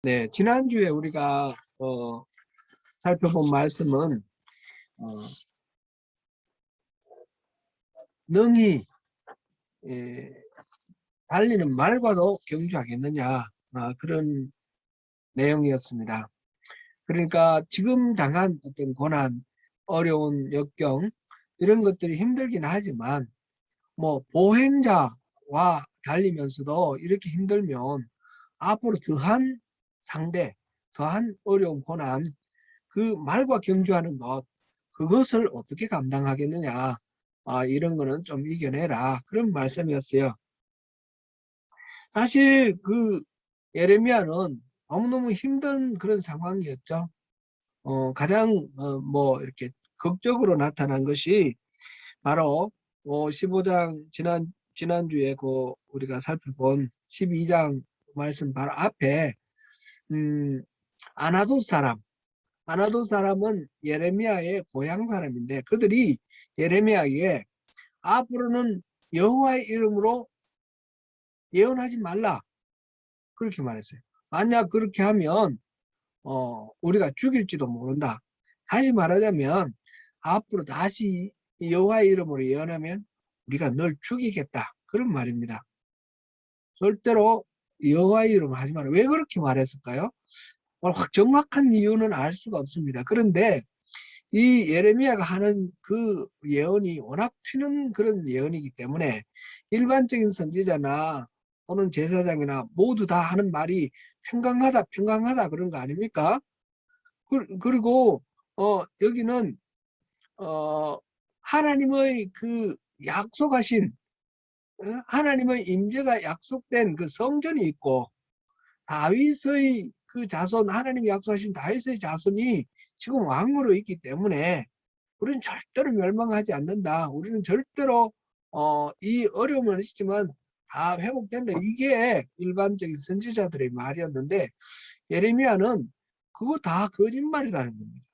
네, 지난주에 우리가 살펴본 말씀은 어, 능히 달리는 말과도 경주하겠느냐, 그런 내용이었습니다. 그러니까 지금 당한 어떤 고난, 어려운 역경 이런 것들이 힘들긴 하지만 뭐 보행자와 달리면서도 이렇게 힘들면 앞으로 더한 상대, 더한 어려운 고난, 그 말과 경주하는 것, 그것을 어떻게 감당하겠느냐, 이런 거는 좀 이겨내라, 그런 말씀이었어요. 사실 그 예레미야는 너무너무 힘든 그런 상황이었죠. 가장 뭐 이렇게 극적으로 나타난 것이 바로 15장 지난주에 그 우리가 살펴본 12장 말씀 바로 앞에 음, 아나돗 사람, 아나돗 사람은 예레미야의 고향 사람인데 그들이 예레미야에게 앞으로는 여호와의 이름으로 예언하지 말라, 그렇게 말했어요. 만약 그렇게 하면 우리가 죽일지도 모른다. 다시 말하자면 앞으로 다시 여호와의 이름으로 예언하면 우리가 널 죽이겠다, 그런 말입니다. 절대로 여호와의 이름을 하지 마라. 왜 그렇게 말했을까요? 정확한 이유는 알 수가 없습니다. 그런데 이 예레미야가 하는 그 예언이 워낙 튀는 그런 예언이기 때문에 일반적인 선지자나 또는 제사장이나 모두 다 하는 말이 평강하다, 평강하다, 그런 거 아닙니까? 그리고 여기는 어, 하나님의 그 약속하신, 하나님의 임재가 약속된 그 성전이 있고 다윗의 그 자손, 하나님이 약속하신 다윗의 자손이 지금 왕으로 있기 때문에 우리는 절대로 멸망하지 않는다. 우리는 절대로 이 어려움은 있지만 다 회복된다. 이게 일반적인 선지자들의 말이었는데 예레미야는 그거 다 거짓말이라는 겁니다.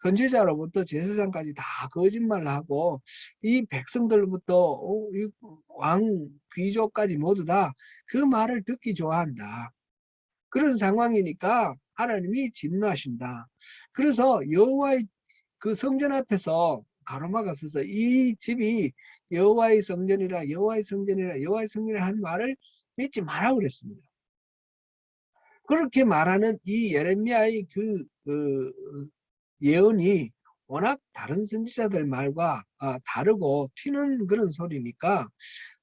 선지자로부터 제사장까지 다 거짓말하고 이 백성들부터 이왕 귀족까지 모두 다 그 말을 듣기 좋아한다. 그런 상황이니까 하나님이 진노하신다. 그래서 여호와의 그 성전 앞에서 가로막아 서서 이 집이 여호와의 성전이라, 여호와의 성전이라, 여호와의 성전이라 하는 말을 믿지 마라 그랬습니다. 그렇게 말하는 이 예레미야의 그 예언이 워낙 다른 선지자들 말과 다르고 튀는 그런 소리니까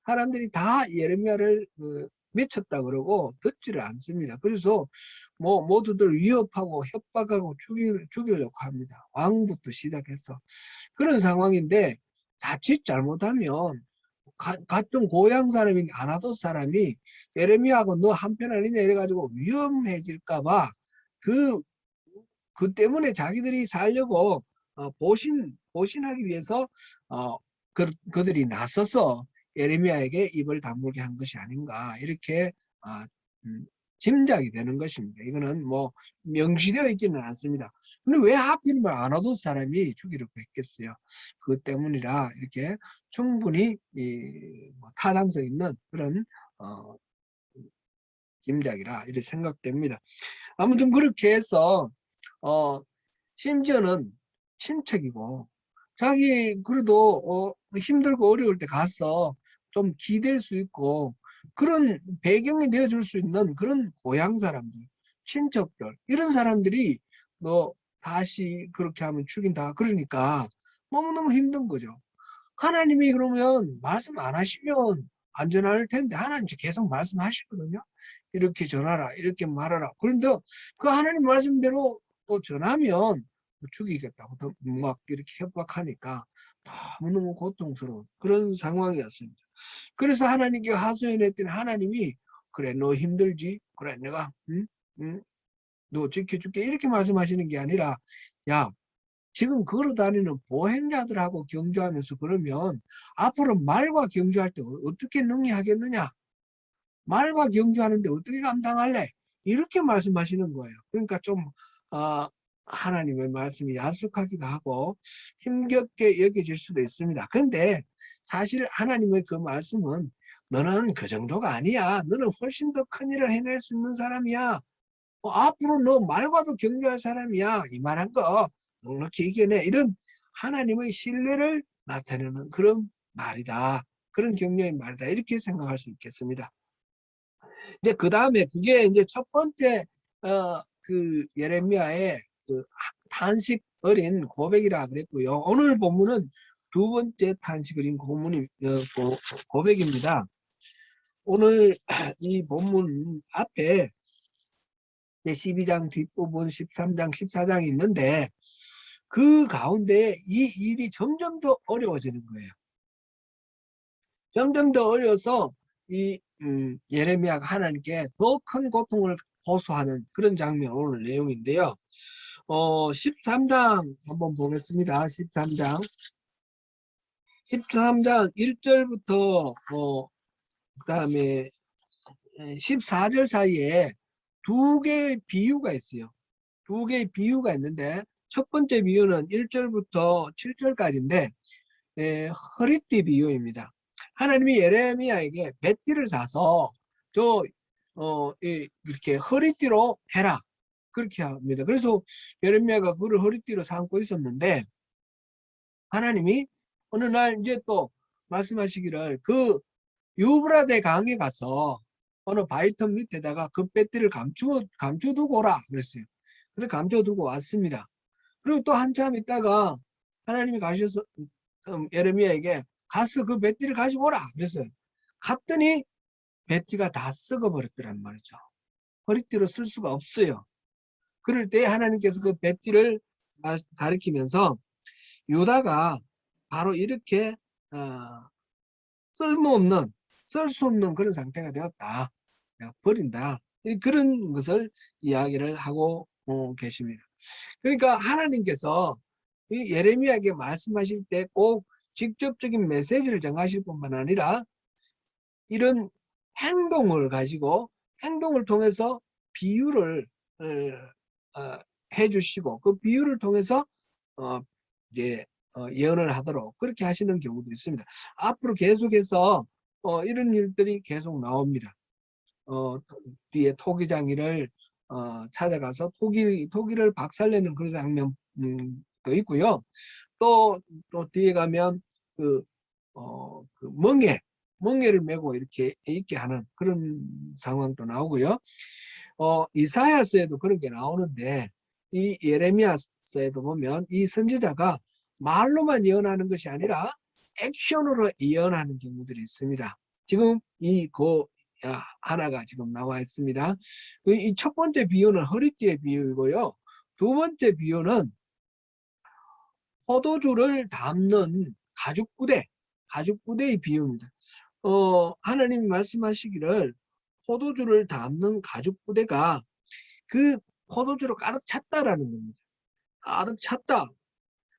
사람들이 다 예레미야를 미쳤다 그러고 듣지를 않습니다. 그래서 뭐 모두들 위협하고 협박하고 죽이려고 합니다. 왕부터 시작해서 그런 상황인데 자칫 잘못하면 같은 고향 사람인 아나돗 사람이 예레미야하고 너 한편 아니냐 이래가지고 위험해질까봐 그 그 때문에 자기들이 살려고 보신하기 위해서 그들이 나서서 예레미야에게 입을 다물게 한 것이 아닌가, 이렇게 어, 음, 짐작이 되는 것입니다. 이거는 뭐 명시되어 있지는 않습니다. 근데 왜 하필이면 아나돗 사람이 죽이려고 했겠어요? 그것 때문이라 이렇게 충분히 뭐 타당성 있는 그런 어, 짐작이라 이렇게 생각됩니다. 아무튼 그렇게 해서 어, 심지어는 친척이고 자기 그래도 힘들고 어려울 때 가서 좀 기댈 수 있고 그런 배경이 되어줄 수 있는 그런 고향 사람들, 친척들, 이런 사람들이 너 다시 그렇게 하면 죽인다 그러니까 너무너무 힘든 거죠. 하나님이 그러면 말씀 안 하시면 안전할 텐데 하나님 계속 말씀하시거든요. 이렇게 전하라, 이렇게 말하라. 그런데 그 하나님 말씀대로 또 전하면 죽이겠다고 막 이렇게 협박하니까 너무너무 고통스러운 그런 상황이었습니다. 그래서 하나님께 하소연했더니 하나님이 그래 너 힘들지? 그래 내가 너 지켜줄게, 이렇게 말씀하시는 게 아니라 야, 지금 걸어다니는 보행자들하고 경주하면서 그러면 앞으로 말과 경주할 때 어떻게 능히하겠느냐? 말과 경주하는데 어떻게 감당할래? 이렇게 말씀하시는 거예요. 그러니까 좀 어, 하나님의 말씀이 야속하기도 하고 힘겹게 여겨질 수도 있습니다. 그런데 사실 하나님의 그 말씀은 너는 그 정도가 아니야. 너는 훨씬 더 큰 일을 해낼 수 있는 사람이야. 앞으로 너 말과도 경배할 사람이야. 이만한 거 넉넉히 이겨내. 이런 하나님의 신뢰를 나타내는 그런 말이다. 그런 격려의 말이다. 이렇게 생각할 수 있겠습니다. 이제 그 다음에 그게 이제 첫 번째 그 예레미야의 그 탄식 어린 고백이라 그랬고요. 오늘 본문은 두 번째 탄식 어린 고백입니다. 오늘 이 본문 앞에 12장 뒷부분 13장 14장이 있는데 그 가운데 이 일이 점점 더 어려워지는 거예요. 점점 더 어려워서 이 예레미야가 하나님께 더 큰 고통을 호소하는 그런 장면 오늘 내용인데요. 13장 한번 보겠습니다. 13장 1절부터 그다음에 14절 사이에 두 개의 비유가 있어요. 두 개의 비유가 있는데 첫 번째 비유는 1절부터 7절까지인데 허리띠 비유입니다. 하나님이 예레미야에게 배띠를 사서 이렇게 허리띠로 해라 그렇게 합니다. 그래서 예레미야가 그를 허리띠로 삼고 있었는데 하나님이 어느 날 이제 또 말씀하시기를 그 유브라데 강에 가서 어느 바위틈 밑에다가 그 배띠를 감춰두고 오라 그랬어요. 그래서 감춰두고 왔습니다. 그리고 또 한참 있다가 하나님이 가셔서 예레미야에게 가서 그 배띠를 가지고 오라 그랬어요. 갔더니 배띠가 다 썩어버렸더란 말이죠. 허리띠로 쓸 수가 없어요. 그럴 때 하나님께서 그 배띠를 가리키면서 유다가 바로 이렇게 쓸모없는 쓸 수 없는 그런 상태가 되었다. 내가 버린다. 그런 것을 이야기를 하고 계십니다. 그러니까 하나님께서 이 예레미야에게 말씀하실 때 꼭 직접적인 메시지를 전하실 뿐만 아니라 이런 행동을 가지고 행동을 통해서 비유를 해주시고 그 비유를 통해서 이제 예언을 하도록 그렇게 하시는 경우도 있습니다. 앞으로 계속해서 이런 일들이 계속 나옵니다. 뒤에 토기장이를 찾아가서 토기를 박살내는 그런 장면도 있고요. 또 뒤에 가면 그 멍에를 메고 이렇게 있게 하는 그런 상황도 나오고요. 이사야서에도 그런 게 나오는데 이 예레미야서에도 보면 이 선지자가 말로만 예언하는 것이 아니라 액션으로 예언하는 경우들이 있습니다. 지금 하나가 지금 나와 있습니다. 이 첫 번째 비유는 허리띠의 비유이고요. 두 번째 비유는 포도주를 담는 가죽부대의 비유입니다. 하나님이 말씀하시기를 포도주를 담는 가죽부대가 그 포도주로 가득 찼다라는 겁니다. 가득 찼다.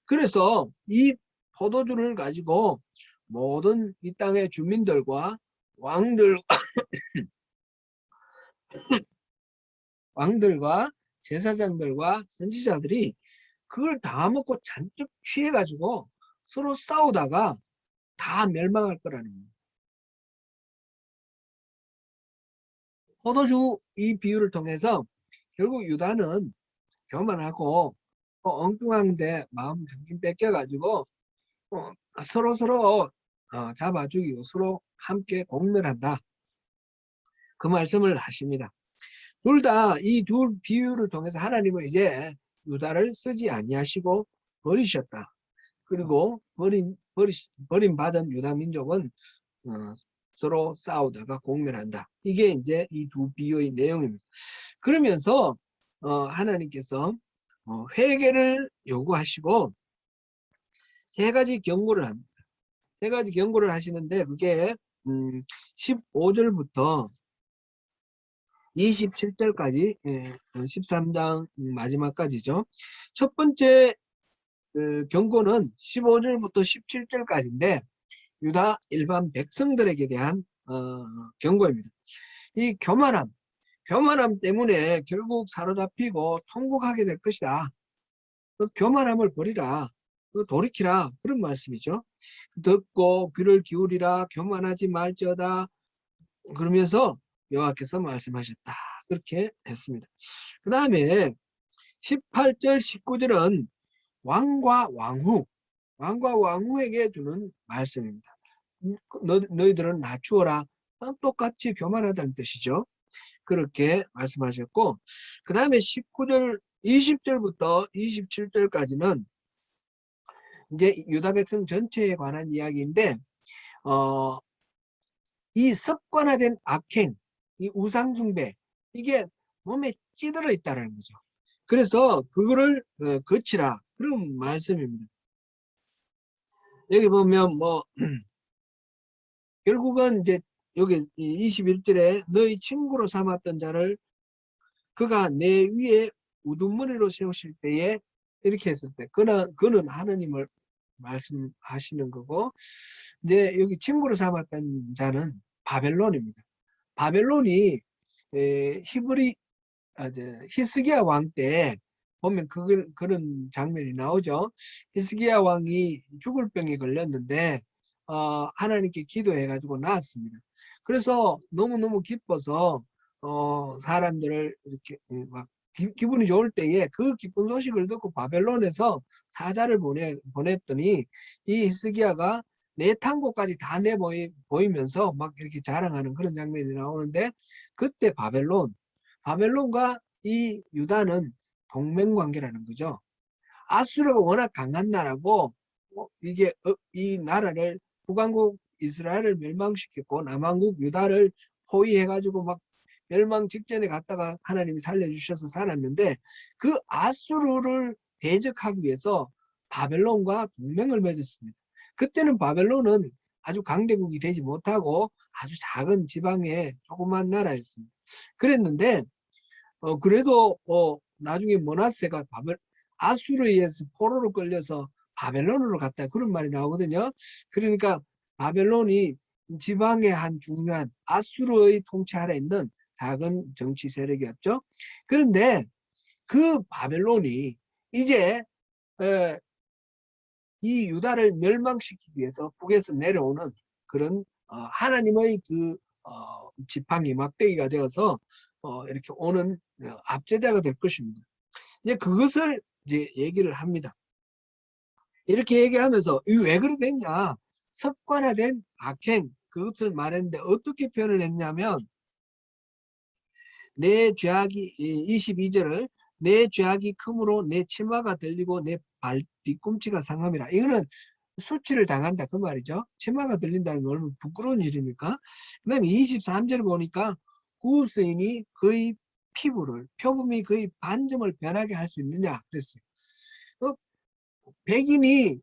그래서 이 포도주를 가지고 모든 이 땅의 주민들과 왕들과 제사장들과 선지자들이 그걸 다 먹고 잔뜩 취해가지고 서로 싸우다가 다 멸망할 거라는 겁니다. 포도주 이 비유를 통해서 결국 유다는 교만하고 엉뚱한데 마음 정신 뺏겨가지고 서로 잡아 죽이고 서로 함께 공멸한다. 그 말씀을 하십니다. 둘 다 이 두 비유를 통해서 하나님은 이제 유다를 쓰지 아니하시고 버리셨다. 그리고 버림받은 유다 민족은 서로 싸우다가 공멸한다. 이게 이제 이 두 비유의 내용입니다. 그러면서 하나님께서 회개를 요구하시고 세 가지 경고를 합니다. 세 가지 경고를 하시는데 그게 15절부터 27절까지 13장 마지막까지죠. 첫 번째 경고는 15절부터 17절까지인데 유다 일반 백성들에게 대한 경고입니다. 이 교만함 때문에 결국 사로잡히고 통곡하게 될 것이다. 그 교만함을 버리라. 돌이키라. 그런 말씀이죠. 듣고 귀를 기울이라. 교만하지 말지어다. 그러면서 여호와께서 말씀하셨다. 그렇게 했습니다. 그 다음에 18절 19절은 왕과 왕후에게 주는 말씀입니다. 너희들은 낮추어라. 똑같이 교만하다는 뜻이죠. 그렇게 말씀하셨고, 그 다음에 19절 20절부터 27절까지는 이제 유다 백성 전체에 관한 이야기인데, 이 습관화된 악행, 이 우상숭배, 이게 몸에 찌들어 있다는 거죠. 그래서 그거를 거치라, 그런 말씀입니다. 여기 보면 뭐 결국은 이제 여기 21절에 너희 친구로 삼았던 자를 그가 내 위에 우두머리로 세우실 때에 이렇게 했을 때 그는 하느님을 말씀하시는 거고, 이제 여기 친구로 삼았던 자는 바벨론입니다. 바벨론이 히스기야 왕 때 보면 그런 장면이 나오죠. 히스기야 왕이 죽을 병에 걸렸는데 하나님께 기도해가지고 나았습니다. 그래서 너무너무 기뻐서 사람들을 이렇게 막 기분이 좋을 때에 그 기쁜 소식을 듣고 바벨론에서 사자를 보냈더니 이 히스기야가 네 탕고까지 다 보이면서 막 이렇게 자랑하는 그런 장면이 나오는데, 그때 바벨론과 이 유다는 동맹관계라는 거죠. 아수르가 워낙 강한 나라고 이게 이 나라를 북왕국 이스라엘을 멸망시켰고 남왕국 유다를 포위해가지고 막 멸망 직전에 갔다가 하나님이 살려주셔서 살았는데, 그 아수르를 대적하기 위해서 바벨론과 동맹을 맺었습니다. 그때는 바벨론은 아주 강대국이 되지 못하고 아주 작은 지방의 조그만 나라였습니다. 그랬는데 그래도 나중에 므낫세가 아수르에 의해서 포로로 끌려서 바벨론으로 갔다, 그런 말이 나오거든요. 그러니까 바벨론이 지방의 한 중요한 아수르의 통치 아래 있는 작은 정치 세력이었죠. 그런데 그 바벨론이 이제 이 유다를 멸망시키기 위해서 북에서 내려오는 그런 하나님의 그 지팡이 막대기가 되어서 이렇게 오는 압제자가 될 것입니다. 이제 그것을 이제 얘기를 합니다. 이렇게 얘기하면서 왜 그렇게 됐냐, 습관화된 악행, 그것을 말했는데 어떻게 표현을 했냐면, 내 죄악이 22절을 내 죄악이 크므로 내 치마가 들리고 내 발 뒤꿈치가 상함이라. 이거는 수치를 당한다, 그 말이죠. 치마가 들린다는 건 얼마나 부끄러운 일입니까? 그 다음에 23절 보니까 구스인이 그의 피부를, 표범이 그의 반점을 변하게 할 수 있느냐 그랬어요. 백인이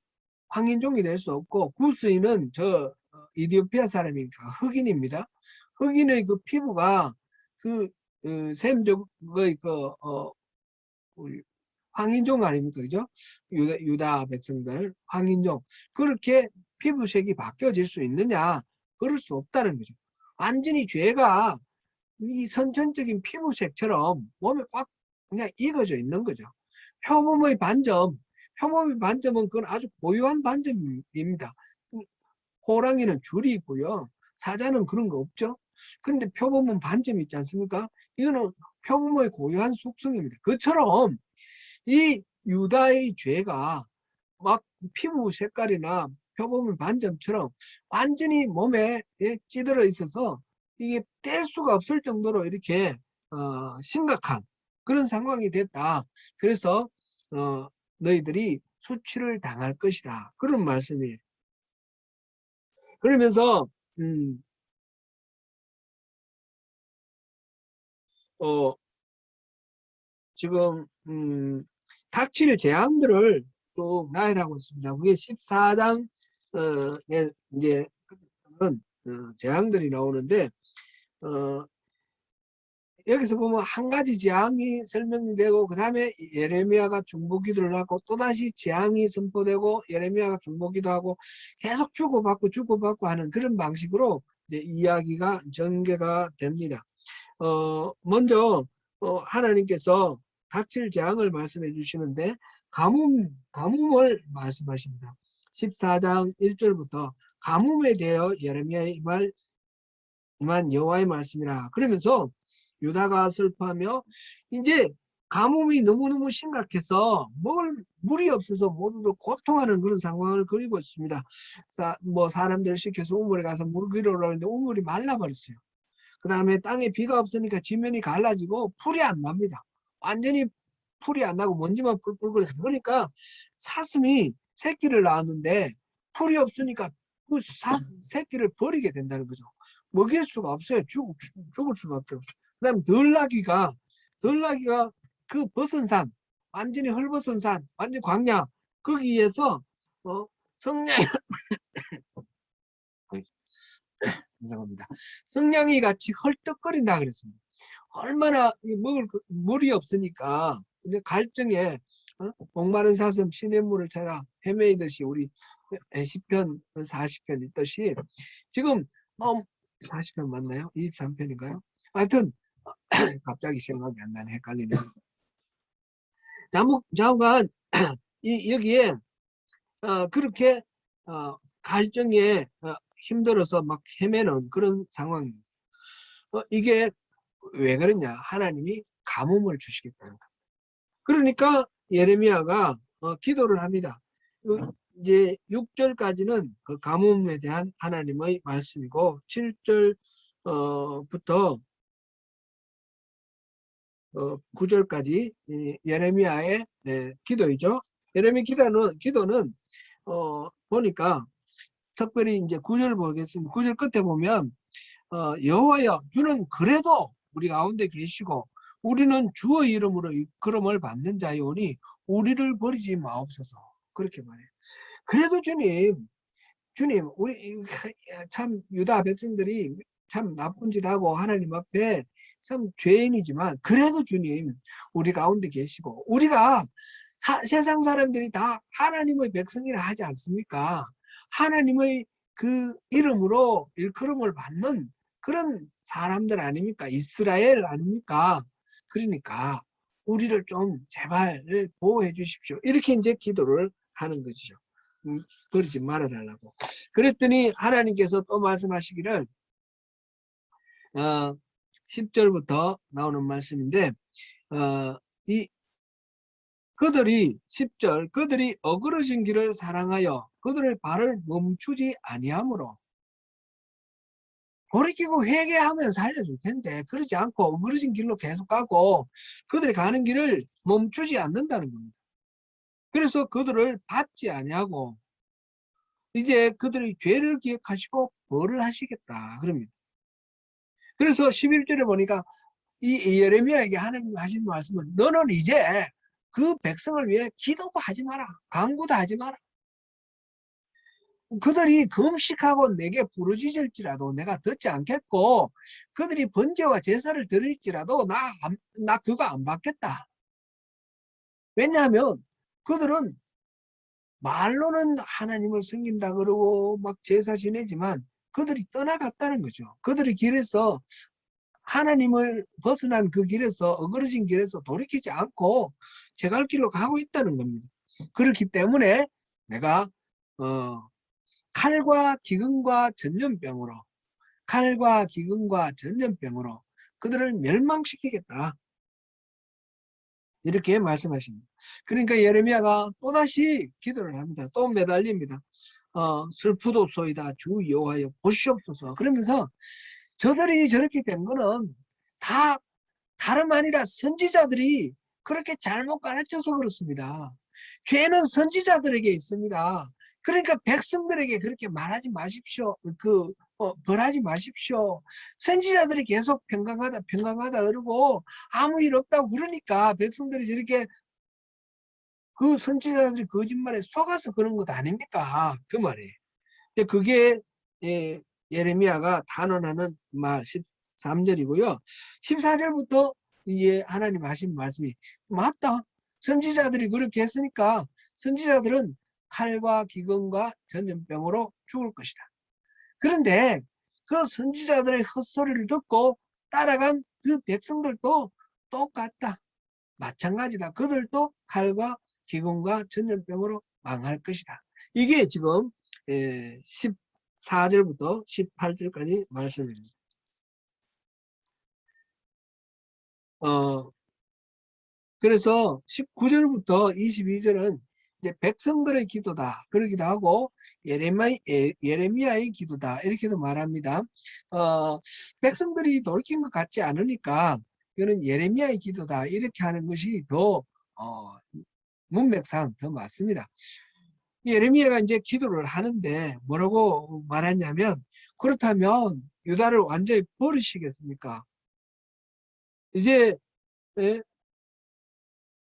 황인종이 될 수 없고, 구스인은 저 이디오피아 사람이니까 흑인입니다. 흑인의 그 피부가 그 셈족의 황인종 아닙니까, 그죠? 유다 백성들 황인종, 그렇게 피부색이 바뀌어질 수 있느냐? 그럴 수 없다는 거죠. 완전히 죄가 이 선천적인 피부색처럼 몸에 꽉 그냥 익어져 있는 거죠. 표범의 반점은 그건 아주 고유한 반점입니다. 호랑이는 줄이 있고요, 사자는 그런 거 없죠. 그런데 표범은 반점이 있지 않습니까? 이거는 표범의 고유한 속성입니다. 그처럼 이 유다의 죄가 막 피부 색깔이나 표범의 반점처럼 완전히 몸에 찌들어 있어서 이게 뗄 수가 없을 정도로 이렇게 심각한 그런 상황이 됐다. 그래서 너희들이 수치를 당할 것이다, 그런 말씀이에요. 그러면서 지금 닥칠 재앙들을 쭉 나열하고 있습니다. 그게 14장에 이제 재앙들이 나오는데 여기서 보면 한 가지 재앙이 설명이 되고, 그 다음에 예레미야가 중보기도를 하고, 또다시 재앙이 선포되고 예레미야가 중보기도하고, 계속 주고받고 하는 그런 방식으로 이제 이야기가 전개가 됩니다. 먼저 하나님께서 닥칠 재앙을 말씀해 주시는데 가뭄을 말씀하십니다. 14장 1절부터 가뭄에 대하여 예레미야의 임한 여호와의 말씀이라. 그러면서 유다가 슬퍼하며 이제 가뭄이 너무너무 심각해서 먹을 물이 없어서 모두도 고통하는 그런 상황을 그리고 있습니다. 뭐 사람들을 시켜서 우물에 가서 물 기르러 오는데 우물이 말라버렸어요. 그 다음에 땅에 비가 없으니까 지면이 갈라지고 풀이 안 납니다. 완전히 풀이 안 나고 먼지만 뿔뿔 거려서. 그러니까 사슴이 새끼를 낳았는데 풀이 없으니까 그 새끼를 버리게 된다는 거죠. 먹일 수가 없어요. 죽을 수밖에 없어요. 그 다음에 덜나기가 그 벗은 산, 완전히 헐벗은 산, 완전 광야, 거기에서 성냥이 죄송합니다. 성냥이 같이 헐떡거린다 그랬습니다. 얼마나 먹을 물이 없으니까 이제 갈증에 목마른 사슴 시냇물을 찾아 헤매이듯이 우리 시편 40편 있듯이 지금 40편 맞나요? 23편인가요? 하여튼 갑자기 생각이 안 나네. 헷갈리네. 자무간 여기에 그렇게 갈증에 힘들어서 막 헤매는 그런 상황입니다. 이게 왜 그러냐? 하나님이 가뭄을 주시겠다는 거예요. 그러니까 예레미야가 기도를 합니다. 이제 6절까지는 그 가뭄에 대한 하나님의 말씀이고 7절부터 9절까지 예레미야의 기도이죠. 예레미야 기도는 보니까 특별히 이제 9절 보겠습니다. 9절 끝에 보면 여호와여 주는 그래도 우리 가운데 계시고 우리는 주의 이름으로 이끌음을 받는 자이오니 우리를 버리지 마옵소서. 그렇게 말해요. 그래도 주님 우리 참 유다 백성들이 참 나쁜 짓 하고 하나님 앞에 참 죄인이지만 그래도 주님 우리 가운데 계시고 우리가 세상 사람들이 다 하나님의 백성이라 하지 않습니까? 하나님의 그 이름으로 일컬음을 받는 그런 사람들 아닙니까? 이스라엘 아닙니까? 그러니까 우리를 좀 제발 보호해 주십시오. 이렇게 이제 기도를 하는 것이죠. 그러지 말아달라고. 그랬더니 하나님께서 또 말씀하시기를 10절부터 나오는 말씀인데 이 그들이 10절 그들이 어그러진 길을 사랑하여 그들의 발을 멈추지 아니하므로 돌이키고 회개하면 살려줄 텐데 그러지 않고 어그러진 길로 계속 가고 그들이 가는 길을 멈추지 않는다는 겁니다. 그래서 그들을 받지 아니하고 이제 그들의 죄를 기억하시고 벌을 하시겠다 그럽니다. 그래서 11절에 보니까 이 예레미야에게 하나님 하신 말씀은 너는 이제 그 백성을 위해 기도도 하지 마라. 간구도 하지 마라. 그들이 금식하고 내게 부르짖을지라도 내가 듣지 않겠고 그들이 번제와 제사를 드릴지라도 나 그거 안 받겠다. 왜냐하면 그들은 말로는 하나님을 섬긴다 그러고 막 제사 지내지만 그들이 떠나갔다는 거죠. 그들이 길에서 하나님을 벗어난 그 길에서 어그러진 길에서 돌이키지 않고 제 갈 길로 가고 있다는 겁니다. 그렇기 때문에 내가 칼과 기근과 전염병으로 그들을 멸망시키겠다. 이렇게 말씀하십니다. 그러니까 예레미야가 또다시 기도를 합니다. 또 매달립니다. 슬프도소이다 주 여호와여 보시옵소서. 그러면서 저들이 저렇게 된 거는 다 다름 아니라 선지자들이 그렇게 잘못 가르쳐서 그렇습니다. 죄는 선지자들에게 있습니다. 그러니까 백성들에게 그렇게 말하지 마십시오. 벌하지 마십시오. 선지자들이 계속 평강하다 그러고 아무 일 없다고 그러니까 백성들이 저렇게 그 선지자들이 거짓말에 속아서 그런 것 아닙니까? 그 말이에요. 그게 예레미야가 단언하는 말 13절이고요. 14절부터 하나님 하신 말씀이 맞다. 선지자들이 그렇게 했으니까 선지자들은 칼과 기근과 전염병으로 죽을 것이다. 그런데 그 선지자들의 헛소리를 듣고 따라간 그 백성들도 똑같다. 마찬가지다. 그들도 칼과 기근과 전염병으로 망할 것이다. 이게 지금 14절부터 18절까지 말씀입니다. 어, 그래서 19절부터 22절은 이제 백성들의 기도다 그러기도 하고 예레미야의 기도다 이렇게도 말합니다. 백성들이 돌이킨 것 같지 않으니까 이거는 예레미야의 기도다 이렇게 하는 것이 더 문맥상 더 맞습니다. 예레미야가 이제 기도를 하는데 뭐라고 말하냐면, 그렇다면 유다를 완전히 버리시겠습니까? 이제 예?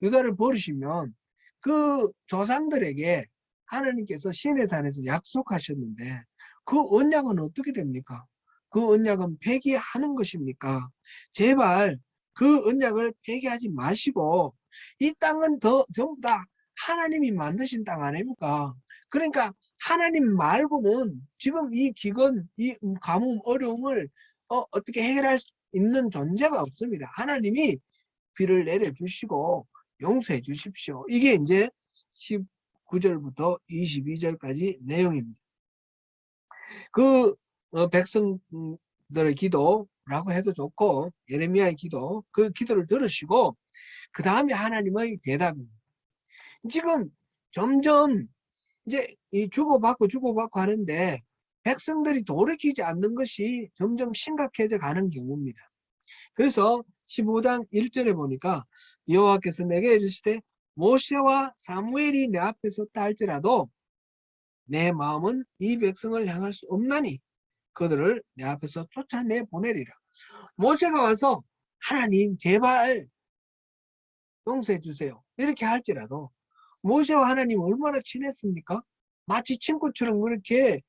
유다를 버리시면 그 조상들에게 하나님께서 시내 산에서 약속하셨는데 그 언약은 어떻게 됩니까? 그 언약은 폐기하는 것입니까? 제발 그 언약을 폐기하지 마시고 이 땅은 전부 다 하나님이 만드신 땅 아닙니까? 그러니까 하나님 말고는 지금 이 기근, 이 가뭄, 어려움을 어떻게 해결할 수 있는 존재가 없습니다. 하나님이 비를 내려주시고 용서해 주십시오. 이게 이제 19절부터 22절까지 내용입니다. 그 백성들의 기도라고 해도 좋고 예레미야의 기도, 그 기도를 들으시고 그 다음에 하나님의 대답입니다. 지금 점점 이제 이 주고받고 하는데 백성들이 돌이키지 않는 것이 점점 심각해져 가는 경우입니다. 그래서 15장 1절에 보니까 여호와께서 내게 이르시되 모세와 사무엘이 내 앞에 섰다 할지라도 내 마음은 이 백성을 향할 수 없나니 그들을 내 앞에서 쫓아내 보내리라. 모세가 와서 하나님 제발 용서해 주세요 이렇게 할지라도 모세와 하나님 얼마나 친했습니까? 마치 친구처럼 그렇게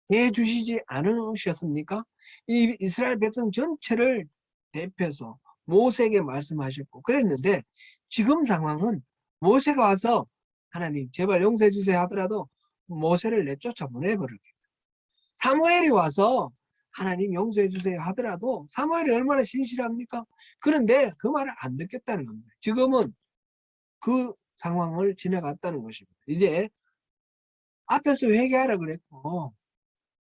대해주시지 않으셨습니까? 이 이스라엘 백성 전체를 대표해서 모세에게 말씀하셨고 그랬는데 지금 상황은 모세가 와서 하나님 제발 용서해 주세요 하더라도 모세를 내쫓아 보내버립니다. 사무엘이 와서 하나님 용서해 주세요 하더라도 사무엘이 얼마나 신실합니까? 그런데 그 말을 안 듣겠다는 겁니다. 지금은 그 상황을 지나갔다는 것입니다. 이제 앞에서 회개하라 그랬고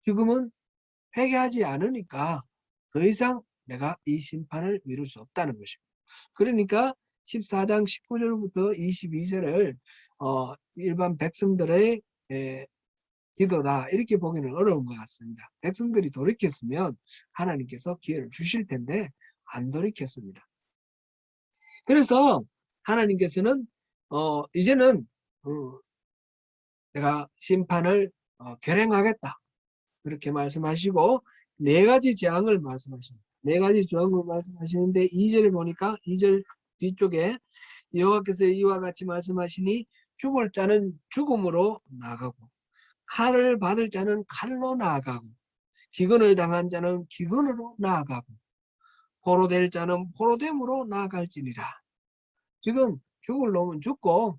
지금은 회개하지 않으니까 더 이상 내가 이 심판을 미룰 수 없다는 것입니다. 그러니까 14장 19절부터 22절을 일반 백성들의 기도다 이렇게 보기는 어려운 것 같습니다. 백성들이 돌이켰으면 하나님께서 기회를 주실 텐데 안 돌이켰습니다. 그래서 하나님께서는 이제는 내가 심판을 결행하겠다 그렇게 말씀하시고 네 가지 재앙을 말씀하십니다. 네 가지 재앙을 말씀하시는데 2절을 보니까 2절 뒤쪽에 여호와께서 이와 같이 말씀하시니 죽을 자는 죽음으로 나가고 칼을 받을 자는 칼로 나아가고 기근을 당한 자는 기근으로 나아가고 포로될 자는 포로됨으로 나아갈지니라. 지금 죽을 놈은 죽고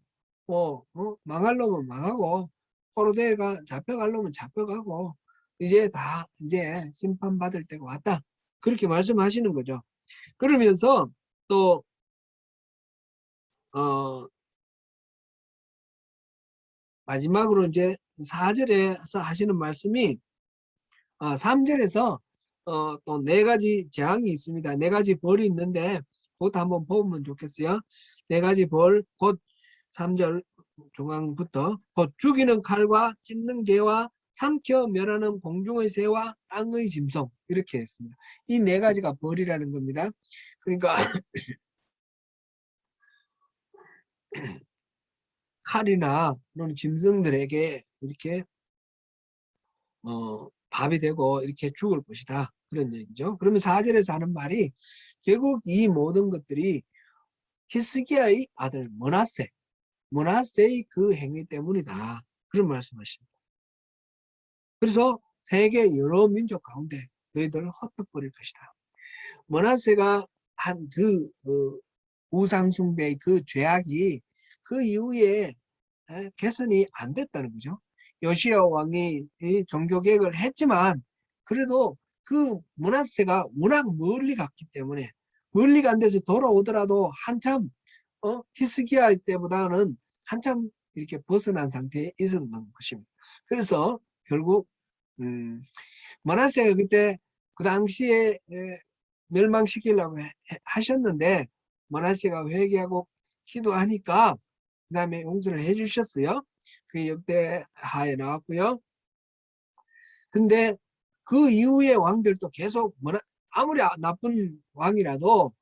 망할 놈은 망하고 포로대가 잡혀갈 놈은 잡혀가고 이제 심판받을 때가 왔다. 그렇게 말씀하시는 거죠. 그러면서 또 마지막으로 이제 4절에서 하시는 말씀이 3절에서 또 네 가지 재앙이 있습니다. 네 가지 벌이 있는데 그것도 한번 보면 좋겠어요. 네 가지 벌, 곧 3절 중앙부터 곧 죽이는 칼과 찢는 개와 삼켜 멸하는 공중의 새와 땅의 짐승 이렇게 했습니다. 이 네 가지가 벌이라는 겁니다. 그러니까 칼이나 그런 짐승들에게 이렇게 밥이 되고 이렇게 죽을 것이다. 그런 얘기죠. 그러면 4절에서 하는 말이 결국 이 모든 것들이 히스기야의 아들 므낫세의 그 행위 때문이다. 그런 말씀하십니다. 그래서 세계 여러 민족 가운데 너희들을 헛떡거릴 것이다. 므낫세가 한 그 우상숭배의 그 죄악이 그 이후에 개선이 안 됐다는 거죠. 요시야 왕이 종교개혁을 했지만 그래도 그 므낫세가 워낙 멀리 갔기 때문에 멀리 간 데서 돌아오더라도 한참 히스기야 때보다는 한참 이렇게 벗어난 상태에 있었던 것입니다. 그래서 결국 므낫세가 그때 그 당시에 멸망시키려고 하셨는데 므낫세가 회개하고 기도하니까 그 다음에 용서를 해주셨어요. 그게 역대하에 나왔고요. 근데 그 이후의 왕들도 계속 아무리 나쁜 왕이라도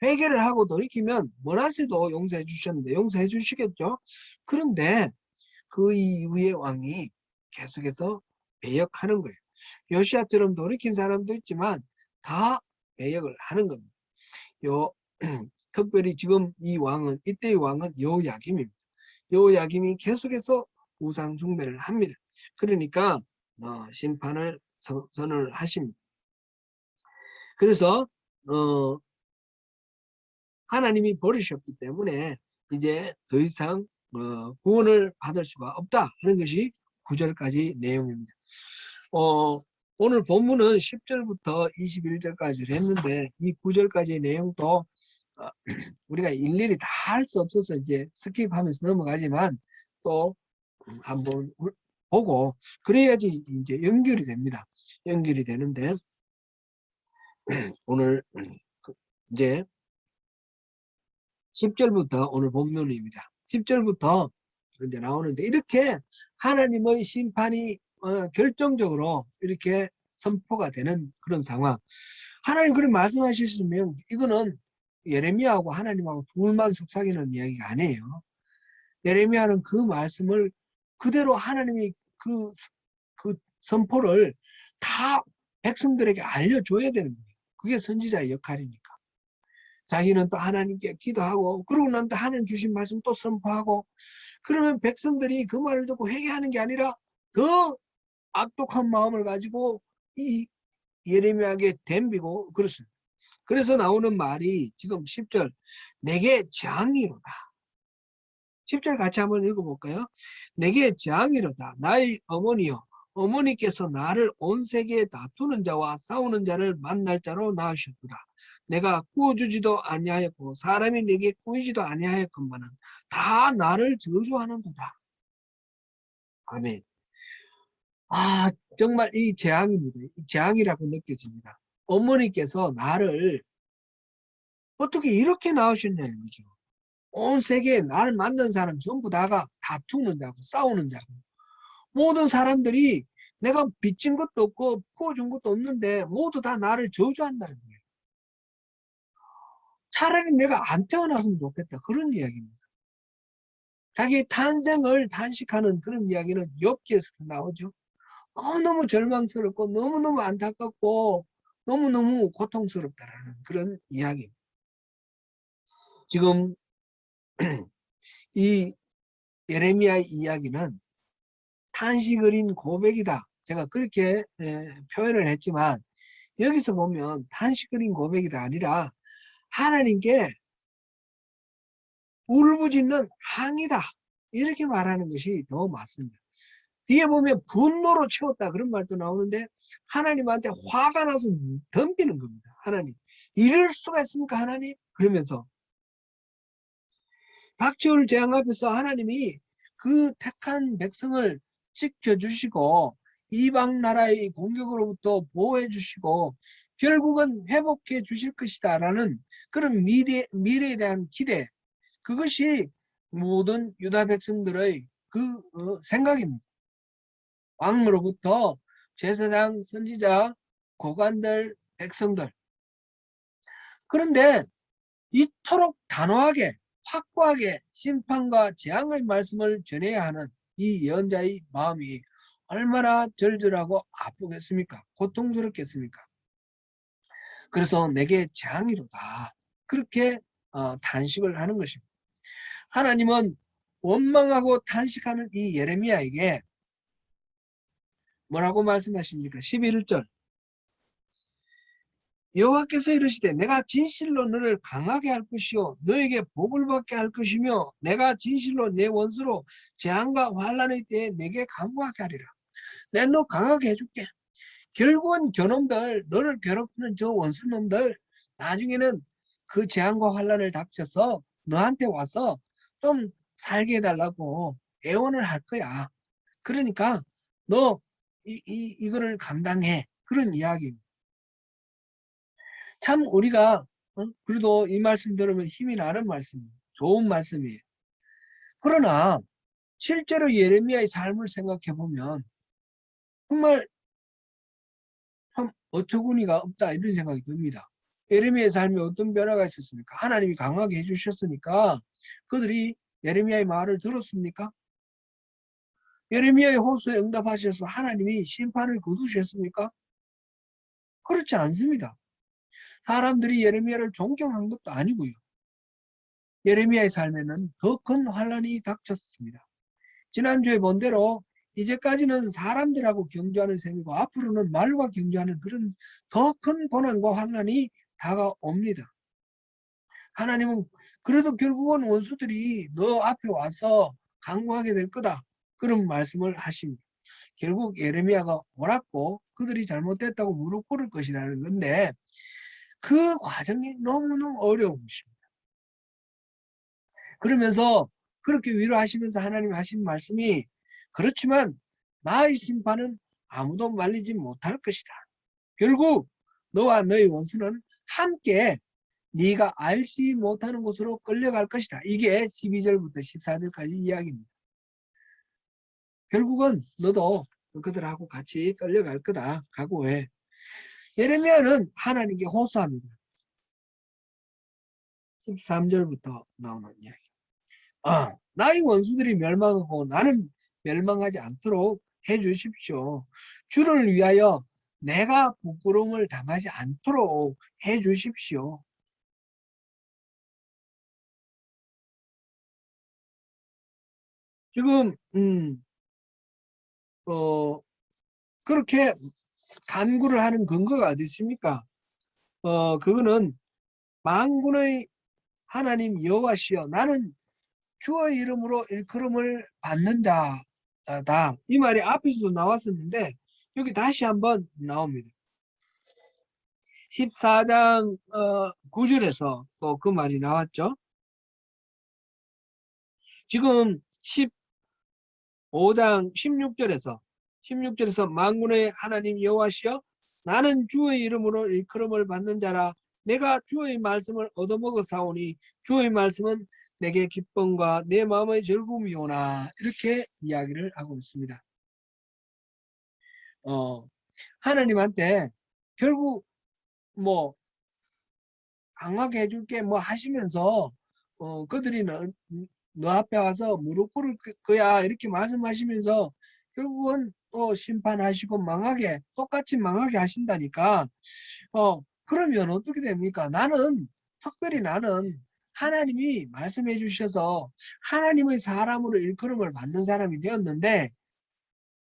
회개를 하고 돌이키면 므낫세도 용서해 주셨는데 용서해 주시겠죠. 그런데 그 이후의 왕이 계속해서 배역하는 거예요. 요시아처럼 돌이킨 사람도 있지만 다 배역을 하는 겁니다. 특별히 지금 이때의 왕은 여호야김입니다. 여호야김이 계속해서 우상 숭배를 합니다. 그러니까 심판을 선언을 하십니다. 그래서 하나님이 버리셨기 때문에 이제 더 이상 구원을 받을 수가 없다 하는 것이 9절까지 내용입니다. 오늘 본문은 10절부터 21절까지 했는데 이 9절까지 내용도 우리가 일일이 다 할 수 없어서 이제 스킵하면서 넘어가지만 또 한번 보고 그래야지 이제 연결이 됩니다. 연결이 되는데 오늘 이제 10절부터 오늘 본문입니다. 10절부터 이제 나오는데 이렇게 하나님의 심판이 결정적으로 이렇게 선포가 되는 그런 상황. 하나님 그런 말씀하셨으면 이거는 예레미야하고 하나님하고 둘만 속삭이는 이야기가 아니에요. 예레미야는 그 말씀을 그대로 하나님이 그 선포를 다 백성들에게 알려줘야 되는 거예요. 그게 선지자의 역할이니까. 자기는 또 하나님께 기도하고 그러고 난 또 하나님 주신 말씀 또 선포하고 그러면 백성들이 그 말을 듣고 회개하는 게 아니라 더 악독한 마음을 가지고 이 예레미야에게 덤비고 그렇습니다. 그래서 나오는 말이 지금 10절 내게 재앙이로다. 10절 같이 한번 읽어볼까요? 내게 재앙이로다. 나의 어머니여 어머니께서 나를 온 세계에 다투는 자와 싸우는 자를 만날 자로 낳으셨도다. 내가 구워주지도 아니하였고 사람이 내게 구이지도 아니하였건만은 다 나를 저주하는도다. 아멘. 정말 이 재앙입니다. 재앙이라고 느껴집니다. 어머니께서 나를 어떻게 이렇게 낳으셨냐는 거죠. 온 세계에 나를 만든 사람 전부 다가 다투는 자고 싸우는 자고 모든 사람들이 내가 빚진 것도 없고 부어준 것도 없는데 모두 다 나를 저주한다는 거예요. 차라리 내가 안 태어났으면 좋겠다. 그런 이야기입니다. 자기의 탄생을 단식하는 그런 이야기는 욥기에서 나오죠. 너무너무 절망스럽고 너무너무 안타깝고 너무너무 고통스럽다라는 그런 이야기입니다. 지금 이 예레미야의 이야기는 탄식 어린 고백이다. 제가 그렇게 표현을 했지만 여기서 보면 탄식 어린 고백이다 아니라 하나님께 울부짖는 항이다. 이렇게 말하는 것이 더 맞습니다. 뒤에 보면 분노로 채웠다 그런 말도 나오는데 하나님한테 화가 나서 덤비는 겁니다. 하나님 이럴 수가 있습니까 하나님? 그러면서 박해올 재앙 앞에서 하나님이 그 택한 백성을 지켜주시고 이방 나라의 공격으로부터 보호해 주시고 결국은 회복해 주실 것이다 라는 그런 미래에 대한 기대, 그것이 모든 유다 백성들의 그 생각입니다. 왕으로부터 제사장, 선지자, 고관들, 백성들. 그런데 이토록 단호하게 확고하게 심판과 재앙의 말씀을 전해야 하는 이 예언자의 마음이 얼마나 절절하고 아프겠습니까? 고통스럽겠습니까? 그래서 내게 재앙이로다. 그렇게 탄식을 하는 것입니다. 하나님은 원망하고 탄식하는 이 예레미야에게 뭐라고 말씀하십니까? 11절 여호와께서 이르시되 내가 진실로 너를 강하게 할 것이요 너에게 복을 받게 할 것이며 내가 진실로 내 원수로 재앙과 환난의 때에 내게 강구하게 하리라. 내가 너 강하게 해줄게. 결국은 저놈들, 너를 괴롭히는 저 원수놈들 나중에는 그 재앙과 환난을 닥쳐서 너한테 와서 좀 살게 해달라고 애원을 할 거야. 그러니까 너 이거를 감당해. 그런 이야기입니다. 참 우리가 그래도 이 말씀 들으면 힘이 나는 말씀이에요. 좋은 말씀이에요. 그러나 실제로 예레미야의 삶을 생각해 보면 정말 참 어처구니가 없다 이런 생각이 듭니다. 예레미야의 삶에 어떤 변화가 있었습니까? 하나님이 강하게 해주셨으니까 그들이 예레미야의 말을 들었습니까? 예레미야의 호소에 응답하셔서 하나님이 심판을 거두셨습니까? 그렇지 않습니다. 사람들이 예레미야를 존경한 것도 아니고요. 예레미야의 삶에는 더 큰 환란이 닥쳤습니다. 지난주에 본 대로 이제까지는 사람들하고 경주하는 셈이고 앞으로는 말과 경주하는 그런 더 큰 고난과 환란이 다가옵니다. 하나님은 그래도 결국은 원수들이 너 앞에 와서 강구하게 될 거다. 그런 말씀을 하십니다. 결국 예레미야가 옳았고 그들이 잘못됐다고 무릎 꿇을 것이라는 건데 그 과정이 너무너무 어려운 것입니다. 그러면서 그렇게 위로하시면서 하나님 하신 말씀이 그렇지만 나의 심판은 아무도 말리지 못할 것이다. 결국 너와 너의 원수는 함께 네가 알지 못하는 곳으로 끌려갈 것이다. 이게 12절부터 14절까지 이야기입니다. 결국은 너도 그들하고 같이 끌려갈 거다. 각오해. 예레미야는 하나님께 호소합니다. 13절부터 나오는 이야기. 나의 원수들이 멸망하고 나는 멸망하지 않도록 해주십시오. 주를 위하여 내가 부끄러움을 당하지 않도록 해주십시오. 지금 그렇게 간구를 하는 근거가 어디 있습니까? 그거는 만군의 하나님 여호와시여 나는 주의 이름으로 일컬음을 받는 자다. 이 말이 앞에서도 나왔었는데 여기 다시 한번 나옵니다. 14장 9절에서 또 그 말이 나왔죠. 지금 15장 16절에서 만군의 하나님 여호와시여 나는 주의 이름으로 일컬음을 받는 자라 내가 주의 말씀을 얻어먹어 사오니 주의 말씀은 내게 기쁨과 내 마음의 즐거움이오나 이렇게 이야기를 하고 있습니다. 하나님한테 결국 뭐 강하게 해줄게 뭐 하시면서 그들이 너 앞에 와서 무릎 꿇을 거야 이렇게 말씀하시면서 결국은 또 심판하시고 똑같이 망하게 하신다니까 그러면 어떻게 됩니까? 특별히 나는 하나님이 말씀해 주셔서 하나님의 사람으로 일컬음을 받는 사람이 되었는데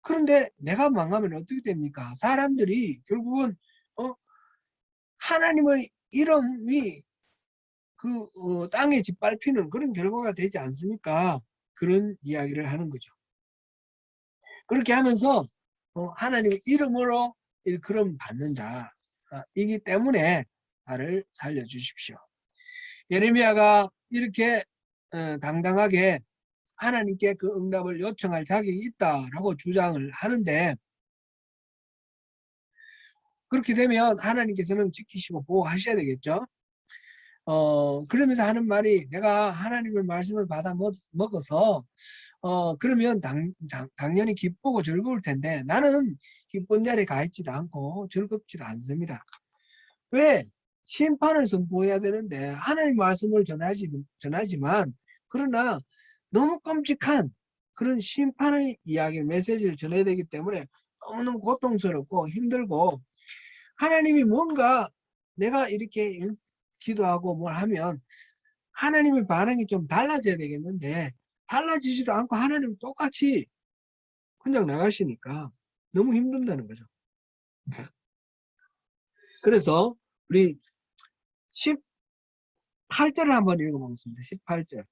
그런데 내가 망하면 어떻게 됩니까? 사람들이 결국은 어, 하나님의 이름이 땅에 짓밟히는 그런 결과가 되지 않습니까? 그런 이야기를 하는 거죠. 그렇게 하면서 하나님의 이름으로 일컬음 받는 자이기 때문에 나를 살려주십시오. 예레미야가 이렇게 당당하게 하나님께 그 응답을 요청할 자격이 있다라고 주장을 하는데 그렇게 되면 하나님께서는 지키시고 보호하셔야 되겠죠. 그러면서 하는 말이 내가 하나님의 말씀을 받아 먹어서 그러면 당연히 기쁘고 즐거울 텐데 나는 기쁜 자리에 가 있지도 않고 즐겁지도 않습니다. 왜? 심판을 선포해야 되는데 하나님 말씀을 전하지만 그러나 너무 끔찍한 그런 심판의 이야기 메시지를 전해야 되기 때문에 너무너무 고통스럽고 힘들고 하나님이 뭔가 내가 이렇게 기도하고 뭘 하면 하나님의 반응이 좀 달라져야 되겠는데 달라지지도 않고 하나님 똑같이 그냥 나가시니까 너무 힘든다는 거죠. 그래서 우리 18절을 한번 읽어보겠습니다. 18절.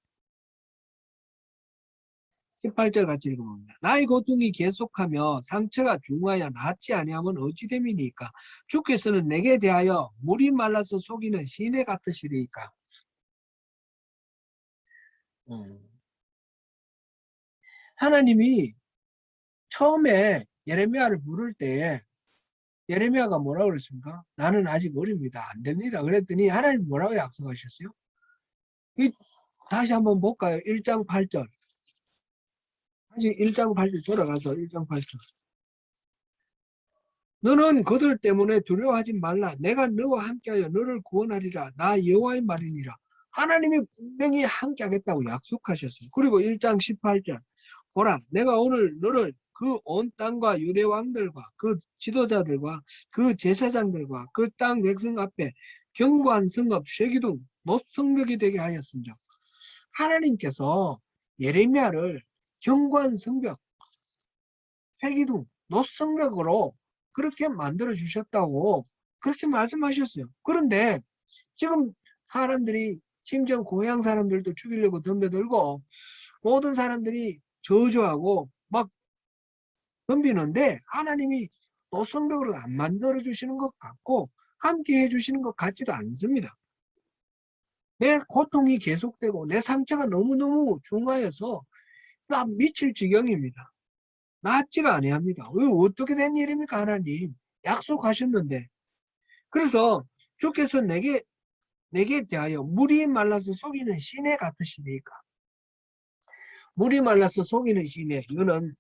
18절 같이 읽어봅니다. 나의 고통이 계속하며 상처가 중하여 낫지 아니하면 어찌 됨이니까 주께서는 내게 대하여 물이 말라서 속이는 시내 같으시리이까. 하나님이 처음에 예레미야를 부를 때 예레미야가 뭐라고 그랬습니까? 나는 아직 어립니다. 안 됩니다. 그랬더니 하나님 뭐라고 약속하셨어요? 다시 한번 볼까요? 1장 8절. 다시 1장 8절 돌아가서 1장 8절. 너는 그들 때문에 두려워하지 말라. 내가 너와 함께하여 너를 구원하리라. 나 여호와의 말이니라. 하나님이 분명히 함께하겠다고 약속하셨어요. 그리고 1장 18절. 보라, 내가 오늘 너를 그 온 땅과 유대 왕들과 그 지도자들과 그 제사장들과 그 땅 백성 앞에 견고한 성읍 쇠기둥 못성벽이 되게 하였습니다. 하나님께서 예레미야를 견고한 성벽 쇠기둥 못성벽으로 그렇게 만들어 주셨다고 그렇게 말씀하셨어요. 그런데 지금 사람들이 심지어 고향 사람들도 죽이려고 덤벼들고 모든 사람들이 저주하고 막 덤비는데 하나님이 또 성벽으로 안 만들어 주시는 것 같고 함께 해 주시는 것 같지도 않습니다. 내 고통이 계속되고 내 상처가 너무너무 중하여서 나 미칠 지경입니다. 낫지가 아니합니다. 왜 어떻게 된 일입니까 하나님? 약속하셨는데. 그래서 주께서 내게 대하여 물이 말라서 속이는 시내 같으시니까. 물이 말라서 속이는 시내. 이거는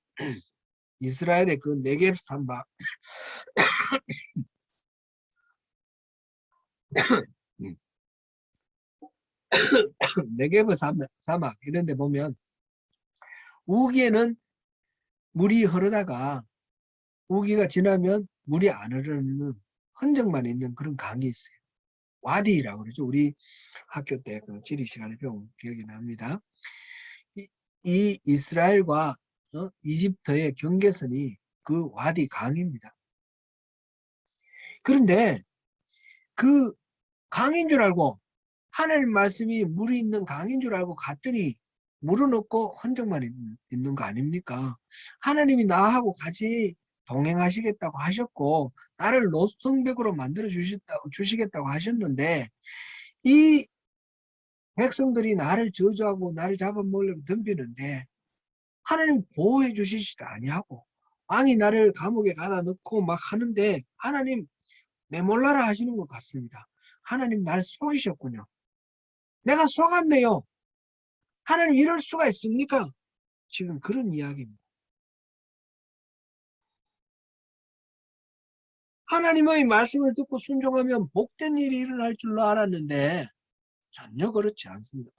이스라엘의 그 네겝 산막 네겝의 사막 이런 데 보면 우기에는 물이 흐르다가 우기가 지나면 물이 안 흐르는 흔적만 있는 그런 강이 있어요. 와디라고 그러죠. 우리 학교 때 그 지리 시간에 배운 기억이 납니다. 이 이스라엘과 이집트의 경계선이 그 와디 강입니다. 그런데 그 강인 줄 알고 하나님 말씀이 물이 있는 강인 줄 알고 갔더니 물은 없고 흔적만 있는 거 아닙니까? 하나님이 나하고 같이 동행하시겠다고 하셨고 나를 노성벽으로 만들어 주시겠다고 하셨는데 이 백성들이 나를 저주하고 나를 잡아먹으려고 덤비는데 하나님 보호해 주시지도 아니하고 왕이 나를 감옥에 가다 넣고 막 하는데 하나님 내몰라라 하시는 것 같습니다. 하나님 날 속이셨군요. 내가 속았네요. 하나님 이럴 수가 있습니까? 지금 그런 이야기입니다. 하나님의 말씀을 듣고 순종하면 복된 일이 일어날 줄로 알았는데 전혀 그렇지 않습니다.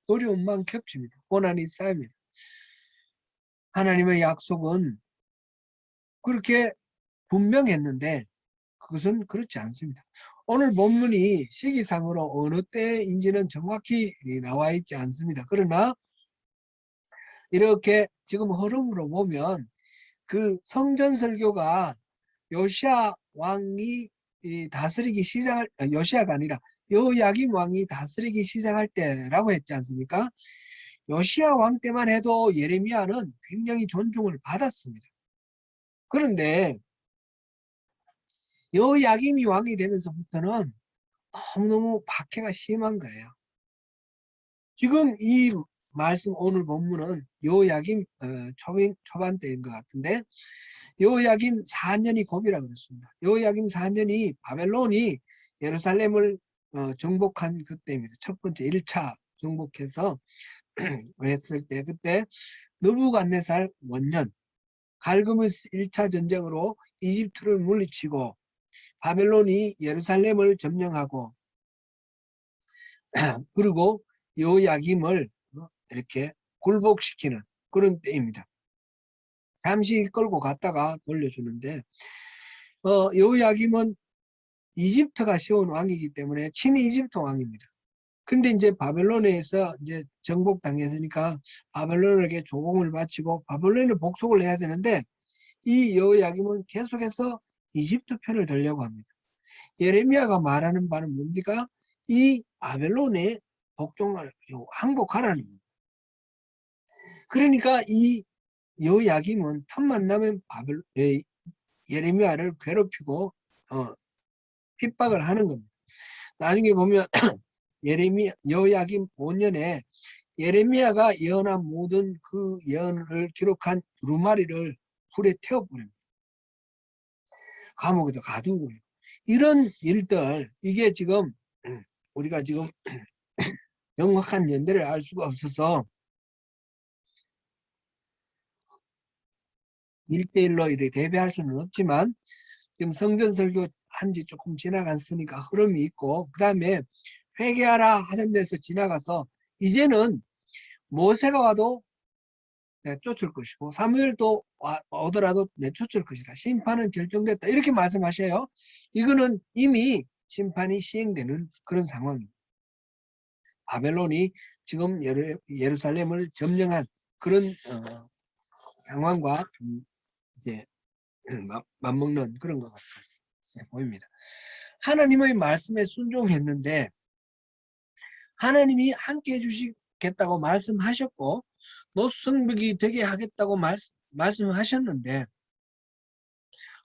어려움만 겹칩니다. 고난이 쌓입니다. 하나님의 약속은 그렇게 분명했는데 그것은 그렇지 않습니다. 오늘 본문이 시기상으로 어느 때인지는 정확히 나와 있지 않습니다. 그러나 이렇게 지금 흐름으로 보면 그 성전 설교가 요시야 왕이 다스리기 시작할 요시야가 아니라 여호야김 왕이 다스리기 시작할 때라고 했지 않습니까? 요시야 왕 때만 해도 예레미야는 굉장히 존중을 받았습니다. 그런데 여호야김이 왕이 되면서부터는 너무너무 박해가 심한 거예요. 지금 이 말씀 오늘 본문은 여호야김 초반 때인 것 같은데 여호야김 4년이 고비라 그랬습니다. 여호야김 4년이 바벨론이 예루살렘을 정복한 그때입니다. 첫 번째 1차 정복해서 했을 때 그때 느부갓네살 원년 갈그미스 1차 전쟁으로 이집트를 물리치고 바벨론이 예루살렘을 점령하고 그리고 여호야김을 이렇게 굴복시키는 그런 때입니다. 잠시 끌고 갔다가 돌려주는데 여호야김은 이집트가 세운 왕이기 때문에 친이집트 왕입니다. 근데 이제 바벨론에서 이제 정복당했으니까 바벨론에게 조공을 바치고 바벨론에 복속을 해야 되는데 이 여호야김은 계속해서 이집트 편을 들려고 합니다. 예레미야가 말하는 바는 뭡니까? 이 바벨론에 항복하라는 겁니다. 그러니까 이 여호야김은 틈만 나면 예레미야를 괴롭히고 핍박을 하는 겁니다. 나중에 보면 여호야김 5년에 예레미야가 예언한 모든 그 예언을 기록한 두루마리를 불에 태워버립니다. 감옥에도 가두고요. 이런 일들, 이게 지금 우리가 지금 명확한 연대를 알 수가 없어서 1대1로 이렇게 대비할 수는 없지만, 지금 성전 설교 한지 조금 지나갔으니까 흐름이 있고, 그 다음에 회개하라 하는 데서 지나가서 이제는 모세가 와도 내쫓을 것이고 사무엘도 오더라도 내쫓을 것이다. 심판은 결정됐다. 이렇게 말씀하셔요. 이거는 이미 심판이 시행되는 그런 상황입니다. 바벨론이 지금 예루살렘을 점령한 그런 상황과 이제 맞먹는 그런 것 같아요. 보입니다. 하나님의 말씀에 순종했는데 하나님이 함께 해주시겠다고 말씀하셨고 노수성벽이 되게 하겠다고 말씀하셨는데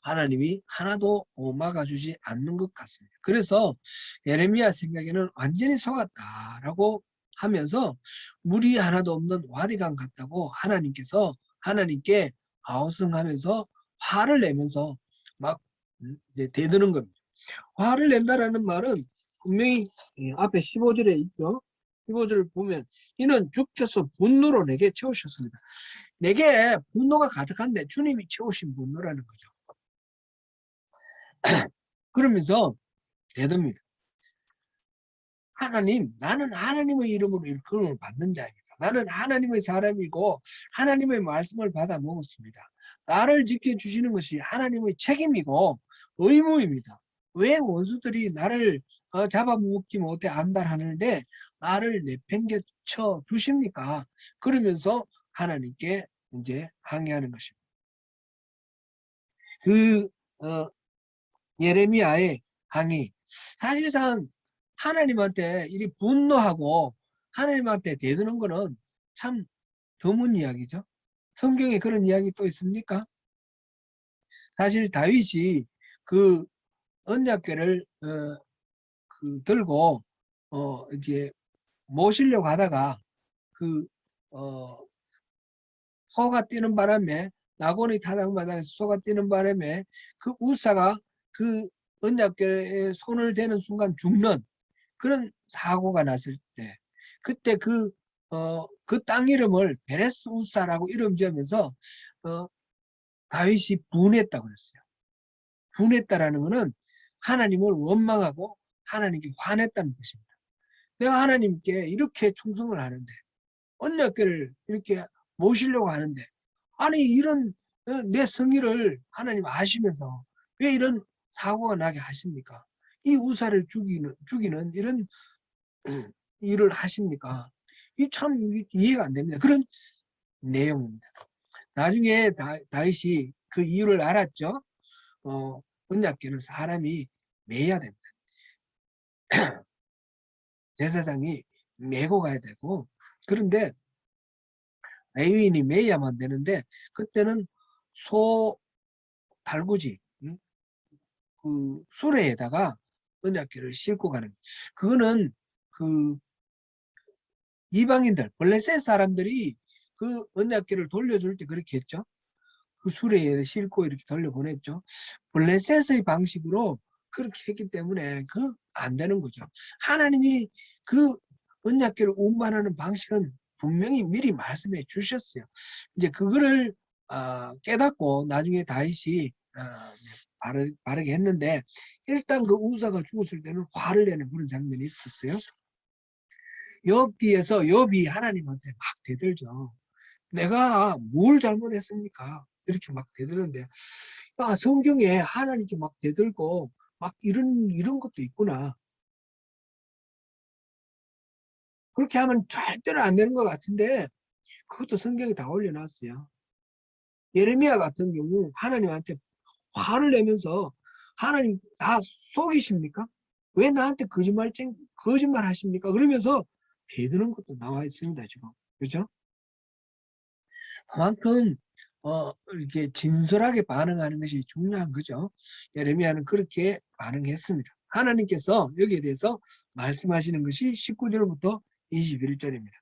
하나님이 하나도 막아주지 않는 것 같습니다. 그래서 예레미야 생각에는 완전히 속았다라고 하면서 물이 하나도 없는 와디강 같다고 하나님께 아우성하면서 화를 내면서 막 이제 대드는 겁니다. 화를 낸다라는 말은 분명히 앞에 15절에 있죠. 15절을 보면 이는 주께서 분노로 내게 채우셨습니다. 내게 분노가 가득한데 주님이 채우신 분노라는 거죠. 그러면서 대듭니다. 하나님, 나는 하나님의 이름으로 일컬음을 받는 자입니다. 나는 하나님의 사람이고 하나님의 말씀을 받아 먹었습니다. 나를 지켜주시는 것이 하나님의 책임이고 의무입니다. 왜 원수들이 나를 잡아먹지 못해 안달하는데 나를 내팽개쳐 두십니까? 그러면서 하나님께 이제 항의하는 것입니다. 그 예레미야의 항의, 사실상 하나님한테 이리 분노하고 하나님한테 대드는 거는 참 드문 이야기죠. 성경에 그런 이야기 또 있습니까? 사실 다윗이 그 언약궤를 들고 이제 모시려고 하다가 그 소가 뛰는 바람에 나곤의 타작마당에서 소가 뛰는 바람에 그 우사가 그 언약궤에 손을 대는 순간 죽는 그런 사고가 났을 때 그때 그 땅 이름을 베레스 우사라고 이름 지으면서 다윗이 분했다고 그랬어요. 분했다라는 것은 하나님을 원망하고 하나님께 화냈다는 뜻입니다. 내가 하나님께 이렇게 충성을 하는데 언약궤를 이렇게 모시려고 하는데 아니 이런 내 성의를 하나님 아시면서 왜 이런 사고가 나게 하십니까? 이 우사를 죽이는 이런 일을 하십니까? 이 참 이해가 안 됩니다. 그런 내용입니다. 나중에 다윗이 그 이유를 알았죠. 언약궤는 사람이 매야 됩니다. 제사장이 메고 가야 되고 그런데 레위인이 매야만 되는데 그때는 소 달구지 그 수레에다가 언약궤를 싣고 가는 그거는 그 이방인들 블레셋 사람들이 그 언약궤를 돌려줄 때 그렇게 했죠. 그 수레에 싣고 이렇게 돌려보냈죠. 블레셋의 방식으로 그렇게 했기 때문에 그 안 되는 거죠. 하나님이 그 언약궤를 운반하는 방식은 분명히 미리 말씀해 주셨어요. 이제 그거를 깨닫고 나중에 다윗이 바르게 했는데 일단 그 우사가 죽었을 때는 화를 내는 그런 장면이 있었어요. 욥기에서 욥이 하나님한테 막 대들죠. 내가 뭘 잘못했습니까? 이렇게 막 대드는데 성경에 하나님께 막 대들고 막 이런 것도 있구나. 그렇게 하면 절대로 안 되는 것 같은데 그것도 성경에 다 올려놨어요. 예레미야 같은 경우 하나님한테 화를 내면서 하나님 나 속이십니까? 왜 나한테 거짓말 하십니까? 그러면서 대드는 것도 나와 있습니다. 지금. 그렇죠? 그만큼 이렇게 진솔하게 반응하는 것이 중요한 거죠. 예레미야는 그렇게 반응했습니다. 하나님께서 여기에 대해서 말씀하시는 것이 19절부터 21절입니다.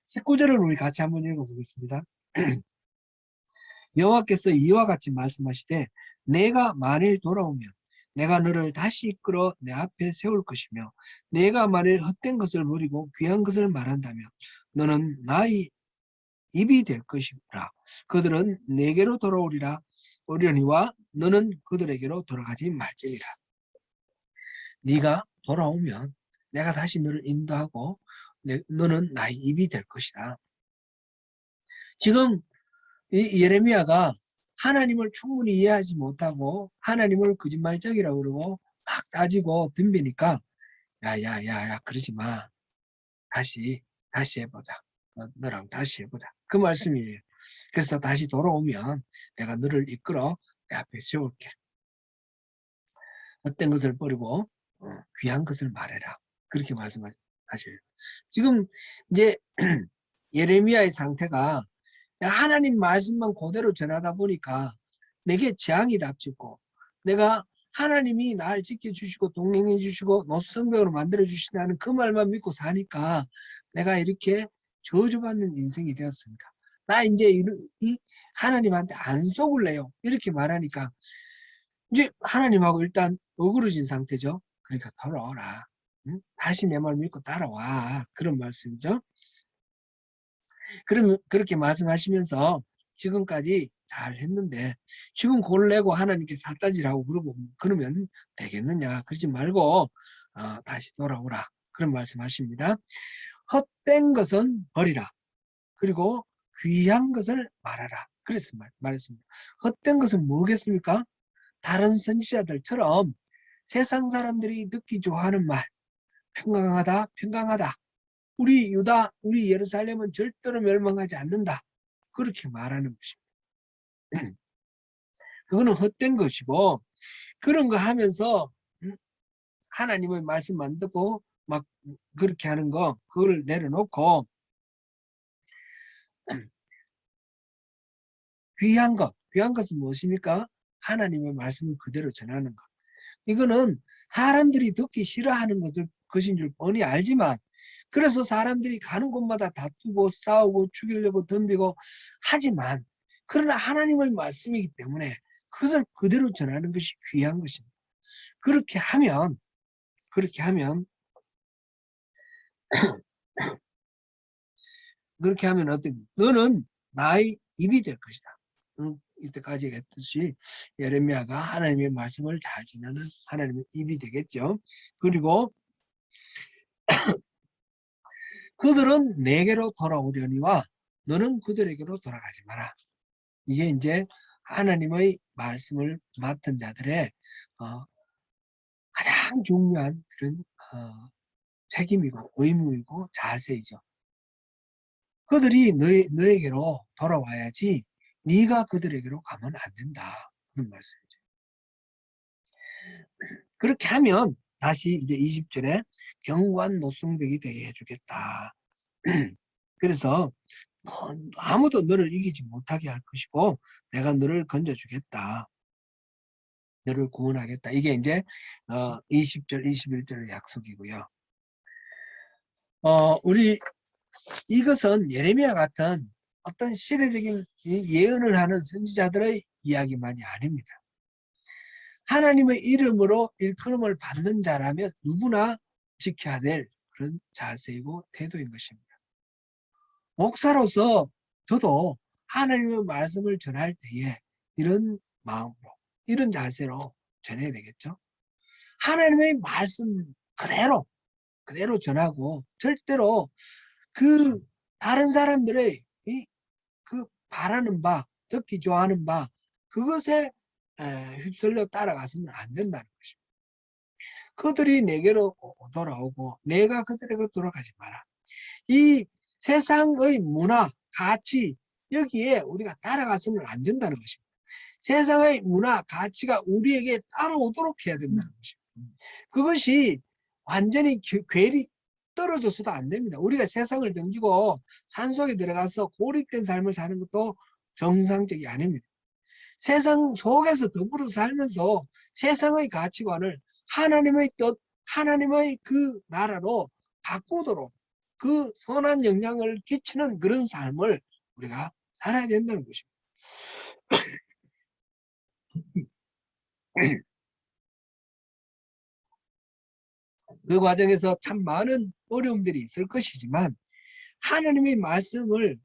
19절을 우리 같이 한번 읽어보겠습니다. 여호와께서 이와 같이 말씀하시되 내가 만일 돌아오면 내가 너를 다시 이끌어 내 앞에 세울 것이며 내가 만일 헛된 것을 버리고 귀한 것을 말한다면 너는 나의 입이 될 것이라. 그들은 내게로 돌아오리라. 오려니와 너는 그들에게로 돌아가지 말지니라. 네가 돌아오면 내가 다시 너를 인도하고 너는 나의 입이 될 것이다. 지금 이 예레미야가 하나님을 충분히 이해하지 못하고 하나님을 거짓말적이라고 그러고 막 따지고 덤비니까 야야야야 그러지 마. 다시 해보자. 너랑 다시 해보자. 그 말씀이에요. 그래서 다시 돌아오면 내가 너를 이끌어 내 앞에 세울게. 어떤 것을 버리고 귀한 것을 말해라. 그렇게 말씀하셔요. 지금 이제 예레미야의 상태가 하나님 말씀만 그대로 전하다 보니까 내게 재앙이 닥치고 내가 하나님이 날 지켜주시고 동행해 주시고 노수성벽으로 만들어 주신다는 그 말만 믿고 사니까 내가 이렇게 저주받는 인생이 되었습니다. 나 이제 이 하나님한테 안 속을래요. 이렇게 말하니까 이제 하나님하고 일단 어그러진 상태죠. 그러니까 돌아오라. 응? 다시 내 말 믿고 따라와. 그런 말씀이죠. 그러면 그렇게 말씀하시면서 지금까지 잘 했는데 지금 골내고 하나님께 삿다질하고 그러면 되겠느냐. 그러지 말고 다시 돌아오라. 그런 말씀하십니다. 헛된 것은 버리라. 그리고 귀한 것을 말하라. 그래서 말했습니다. 헛된 것은 뭐겠습니까? 다른 선지자들처럼 세상 사람들이 듣기 좋아하는 말, 평강하다, 평강하다. 우리 유다, 우리 예루살렘은 절대로 멸망하지 않는다. 그렇게 말하는 것입니다. 그거는 헛된 것이고 그런 거 하면서 하나님의 말씀만 듣고 막 그렇게 하는 거 그걸 내려놓고 귀한 것은 무엇입니까? 하나님의 말씀을 그대로 전하는 것. 이거는 사람들이 듣기 싫어하는 것인 줄 뻔히 알지만 그래서 사람들이 가는 곳마다 다투고 싸우고 죽이려고 덤비고 하지만 그러나 하나님의 말씀이기 때문에 그것을 그대로 전하는 것이 귀한 것입니다. 그렇게 하면 어떻게 너는 나의 입이 될 것이다. 이때까지 했듯이 예레미야가 하나님의 말씀을 잘 전하는 하나님의 입이 되겠죠. 그리고 그들은 내게로 돌아오려니와 너는 그들에게로 돌아가지 마라. 이게 이제 하나님의 말씀을 맡은 자들의 가장 중요한 그런 책임이고 의무이고 자세이죠. 그들이 너에게로 돌아와야지 네가 그들에게로 가면 안 된다. 그런 말씀이죠. 그렇게 하면 다시 이제 20절에 경관 노승벽이 되게 해주겠다. 그래서 아무도 너를 이기지 못하게 할 것이고 내가 너를 건져주겠다. 너를 구원하겠다. 이게 이제 20절, 21절의 약속이고요. 우리 이것은 예레미야 같은 어떤 시대적인 예언을 하는 선지자들의 이야기만이 아닙니다. 하나님의 이름으로 일컬음을 받는 자라면 누구나 지켜야 될 그런 자세이고 태도인 것입니다. 목사로서 저도 하나님의 말씀을 전할 때에 이런 마음으로 이런 자세로 전해야 되겠죠. 하나님의 말씀 그대로 전하고 절대로 그 다른 사람들의 그 바라는 바 듣기 좋아하는 바 그것에 휩쓸려 따라가서는 안 된다는 것입니다. 그들이 내게로 돌아오고 내가 그들에게 돌아가지 마라. 이 세상의 문화, 가치 여기에 우리가 따라가서는 안 된다는 것입니다. 세상의 문화, 가치가 우리에게 따라오도록 해야 된다는 것입니다. 그것이 완전히 괴리 떨어져서도 안 됩니다. 우리가 세상을 넘기고 산속에 들어가서 고립된 삶을 사는 것도 정상적이 아닙니다. 세상 속에서 더불어 살면서 세상의 가치관을 하나님의 뜻, 하나님의 그 나라로 바꾸도록 그 선한 영향을 끼치는 그런 삶을 우리가 살아야 된다는 것입니다. 그 과정에서 참 많은 어려움들이 있을 것이지만 하나님의 말씀을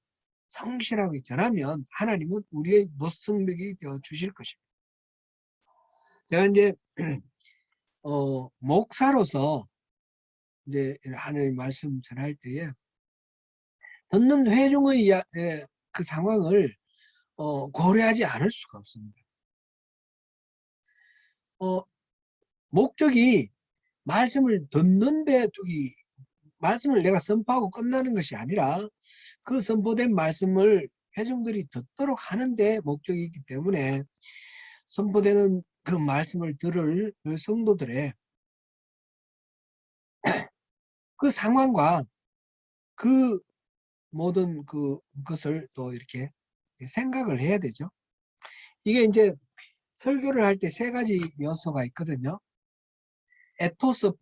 성실하게 전하면 하나님은 우리의 노성벽이 되어 주실 것입니다. 제가 이제 목사로서 이제 하나님의 말씀 전할 때에 듣는 회중의 그 상황을 고려하지 않을 수가 없습니다. 목적이 말씀을 듣는데 말씀을 내가 선포하고 끝나는 것이 아니라 그 선포된 말씀을 회중들이 듣도록 하는데 목적이 있기 때문에 선포되는 그 말씀을 들을 그 성도들의 그 상황과 그 모든 그것을 또 이렇게 생각을 해야 되죠. 이게 이제 설교를 할 때 3가지 요소가 있거든요. 에토스,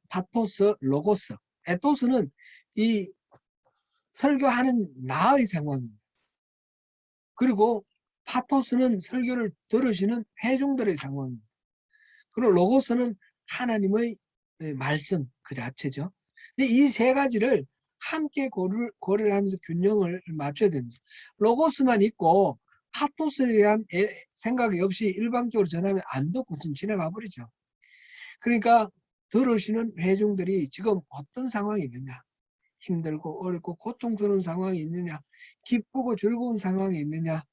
파토스, 로고스. 에토스는 이 설교하는 나의 상황입니다. 그리고 파토스는 설교를 들으시는 회중들의 상황입니다. 그리고 로고스는 하나님의 말씀 그 자체죠. 근데 이 3가지를 함께 고려를 하면서 균형을 맞춰야 됩니다. 로고스만 있고 파토스에 대한 생각이 없이 일방적으로 전하면 안 듣고 좀 지나가 버리죠. 그러니까 들으시는 회중들이 지금 어떤 상황이 있느냐, 힘들고 어렵고 고통스러운 상황이 있느냐, 기쁘고 즐거운 상황이 있느냐,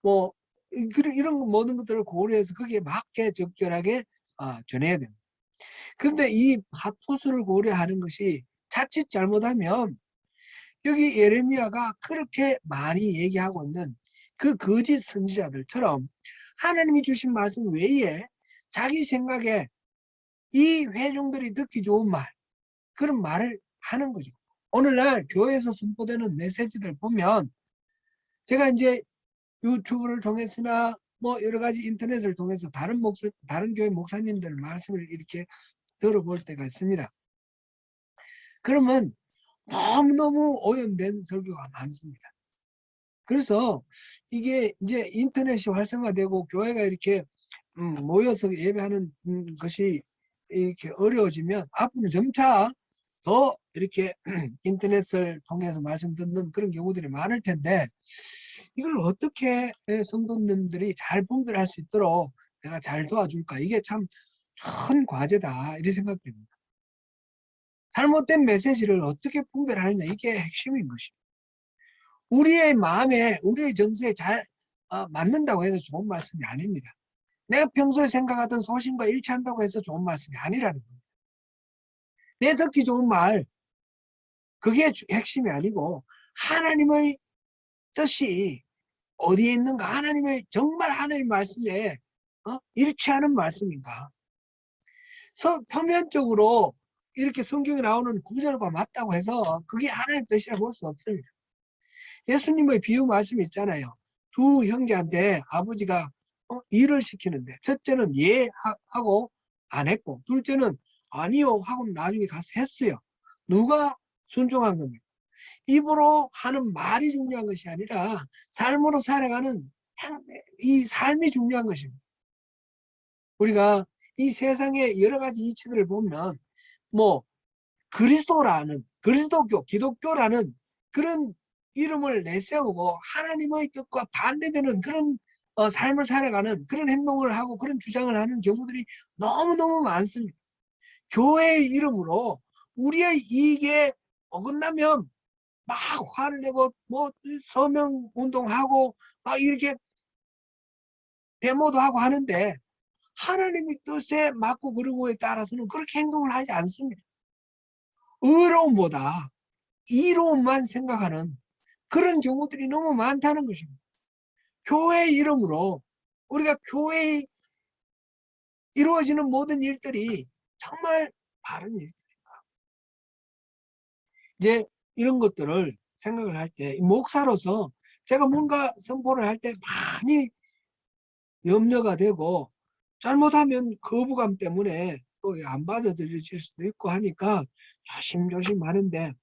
뭐 이런 모든 것들을 고려해서 거기에 맞게 적절하게 전해야 됩니다. 그런데 이 파토스를 고려하는 것이 자칫 잘못하면 여기 예레미야가 그렇게 많이 얘기하고 있는 그 거짓 선지자들처럼 하나님이 주신 말씀 외에 자기 생각에 이 회중들이 듣기 좋은 말, 그런 말을 하는 거죠. 오늘날 교회에서 선포되는 메시지들 보면 제가 이제 유튜브를 통해서나 뭐 여러 가지 인터넷을 통해서 다른 교회 목사님들 말씀을 이렇게 들어볼 때가 있습니다. 그러면 너무너무 오염된 설교가 많습니다. 그래서 이게 이제 인터넷이 활성화되고 교회가 이렇게 모여서 예배하는 것이 이렇게 어려워지면 앞으로 점차 더 이렇게 인터넷을 통해서 말씀 듣는 그런 경우들이 많을 텐데 이걸 어떻게 성도님들이 잘 분별할 수 있도록 내가 잘 도와줄까? 이게 참 큰 과제다 이렇게 생각됩니다. 잘못된 메시지를 어떻게 분별하느냐 이게 핵심인 것입니다. 우리의 마음에 우리의 정서에 잘 맞는다고 해서 좋은 말씀이 아닙니다. 내가 평소에 생각하던 소신과 일치한다고 해서 좋은 말씀이 아니라는 겁니다. 내 듣기 좋은 말 그게 핵심이 아니고 하나님의 뜻이 어디에 있는가, 하나님의 정말 하나님의 말씀에 일치하는 말씀인가. 표면적으로 이렇게 성경에 나오는 구절과 맞다고 해서 그게 하나님의 뜻이라 볼 수 없습니다. 예수님의 비유 말씀이 있잖아요. 두 형제한테 아버지가 일을 시키는데 첫째는 예 하고 안 했고 둘째는 아니요 하고 나중에 가서 했어요. 누가 순종한 겁니까? 입으로 하는 말이 중요한 것이 아니라 삶으로 살아가는 이 삶이 중요한 것입니다. 우리가 이 세상의 여러 가지 이치들을 보면 뭐 그리스도교, 기독교라는 그런 이름을 내세우고 하나님의 뜻과 반대되는 그런 삶을 살아가는 그런 행동을 하고 그런 주장을 하는 경우들이 너무너무 많습니다. 교회의 이름으로 우리의 이익에 어긋나면 막 화를 내고 뭐 서명 운동하고 막 이렇게 데모도 하고 하는데 하나님의 뜻에 맞고 그러고에 따라서는 그렇게 행동을 하지 않습니다. 의로움보다 이로움만 생각하는 그런 경우들이 너무 많다는 것입니다. 교회의 이름으로 우리가 교회에 이루어지는 모든 일들이 정말 바른 일들인가. 이제 이런 것들을 생각을 할 때 목사로서 제가 뭔가 선포를 할 때 많이 염려가 되고 잘못하면 거부감 때문에 또 안 받아들여질 수도 있고 하니까 조심조심 하는데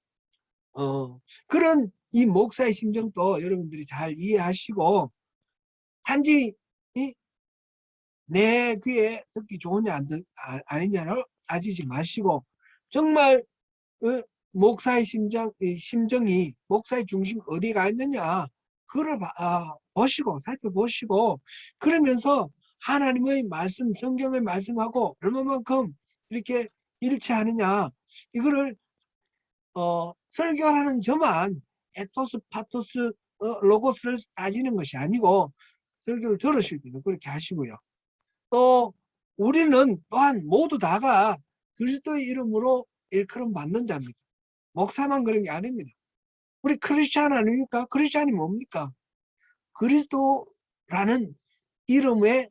그런 이 목사의 심정도 여러분들이 잘 이해하시고, 단지 내 귀에 듣기 좋으냐 아니냐를 따지지 마시고, 정말 목사의 심정이 목사의 중심 어디가 있느냐, 그걸 보시고 살펴보시고, 그러면서 하나님의 말씀, 성경의 말씀하고 얼마만큼 이렇게 일치하느냐, 이거를 설교하는 저만 에토스, 파토스, 로고스를 따지는 것이 아니고, 설교를 들으실 때는 그렇게 하시고요. 또 우리는 또한 모두 다가 그리스도의 이름으로 일컬음 받는 자입니다. 목사만 그런 게 아닙니다. 우리 크리스찬 아닙니까? 크리스찬이 뭡니까? 그리스도라는 이름에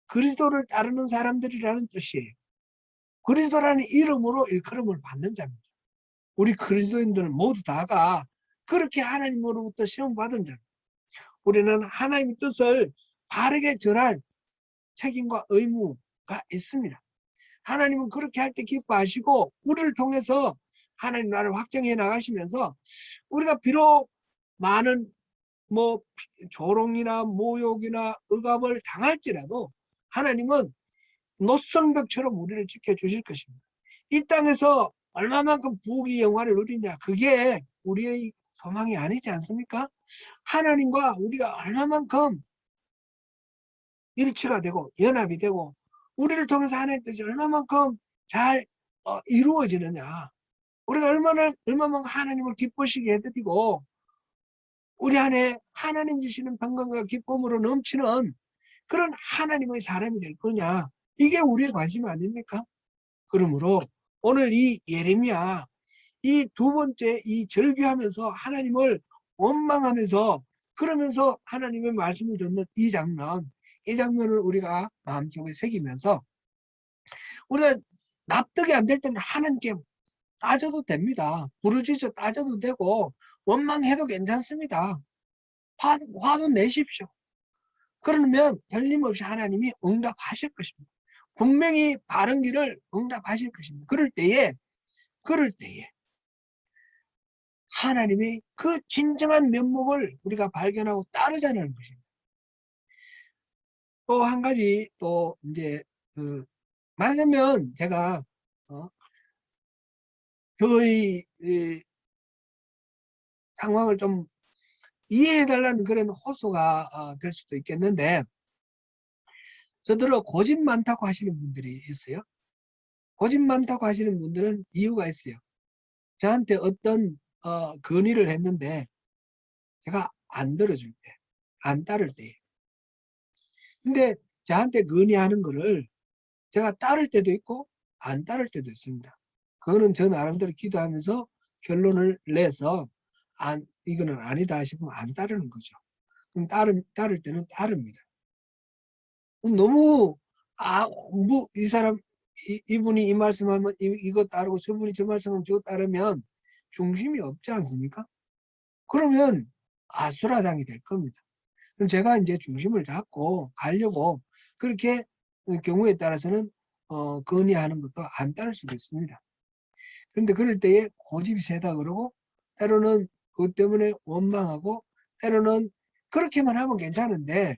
그리스도를 따르는 사람들이라는 뜻이에요. 그리스도라는 이름으로 일컬음을 받는 자입니다. 우리 그리스도인들은 모두 다가 그렇게 하나님으로부터 시험받은 자입니다. 우리는 하나님의 뜻을 바르게 전할 책임과 의무가 있습니다. 하나님은 그렇게 할 때 기뻐하시고, 우리를 통해서 하나님 나라를 확정해 나가시면서, 우리가 비록 많은 조롱이나 모욕이나 억압을 당할지라도 하나님은 노성벽처럼 우리를 지켜주실 것입니다. 이 땅에서 얼마만큼 부귀 영화를 누리냐, 그게 우리의 소망이 아니지 않습니까? 하나님과 우리가 얼마만큼 일치가 되고 연합이 되고, 우리를 통해서 하나님의 뜻이 얼마만큼 잘 이루어지느냐, 우리가 얼마만큼 하나님을 기쁘시게 해드리고, 우리 안에 하나님 주시는 평강과 기쁨으로 넘치는 그런 하나님의 사람이 될 거냐, 이게 우리의 관심 아닙니까? 그러므로 오늘 이 예레미야, 이 두 번째 이 절규하면서 하나님을 원망하면서, 그러면서 하나님의 말씀을 듣는 이 장면을 우리가 마음속에 새기면서, 우리가 납득이 안 될 때는 하나님께 따져도 됩니다. 부르짖어 따져도 되고, 원망해도 괜찮습니다. 화도 내십시오. 그러면 틀림없이 하나님이 응답하실 것입니다. 분명히 바른 길을 응답하실 것입니다. 그럴 때에 하나님의 그 진정한 면목을 우리가 발견하고 따르자는 것입니다. 또 한 가지, 또 이제 말하자면 제가 저의 상황을 좀 이해해달라는 그런 호소가 될 수도 있겠는데, 저더러 고집 많다고 하시는 분들이 있어요. 고집 많다고 하시는 분들은 이유가 있어요. 저한테 어떤 건의를 했는데 제가 안 들어줄 때, 안 따를 때. 근데 저한테 건의하는 거를 제가 따를 때도 있고 안 따를 때도 있습니다. 그거는 저 나름대로 기도하면서 결론을 내서 이거는 아니다 싶으면 안 따르는 거죠. 그럼 따를 때는 따릅니다. 너무 이 사람 이분이 이 말씀하면 이거 따르고, 저분이 저 말씀하면 저거 따르면 중심이 없지 않습니까? 그러면 아수라장이 될 겁니다. 그럼 제가 이제 중심을 잡고 가려고, 그렇게 경우에 따라서는 건의하는 것도 안 따를 수도 있습니다. 그런데 그럴 때에 고집이 세다 그러고, 때로는 그것 때문에 원망하고, 때로는 그렇게만 하면 괜찮은데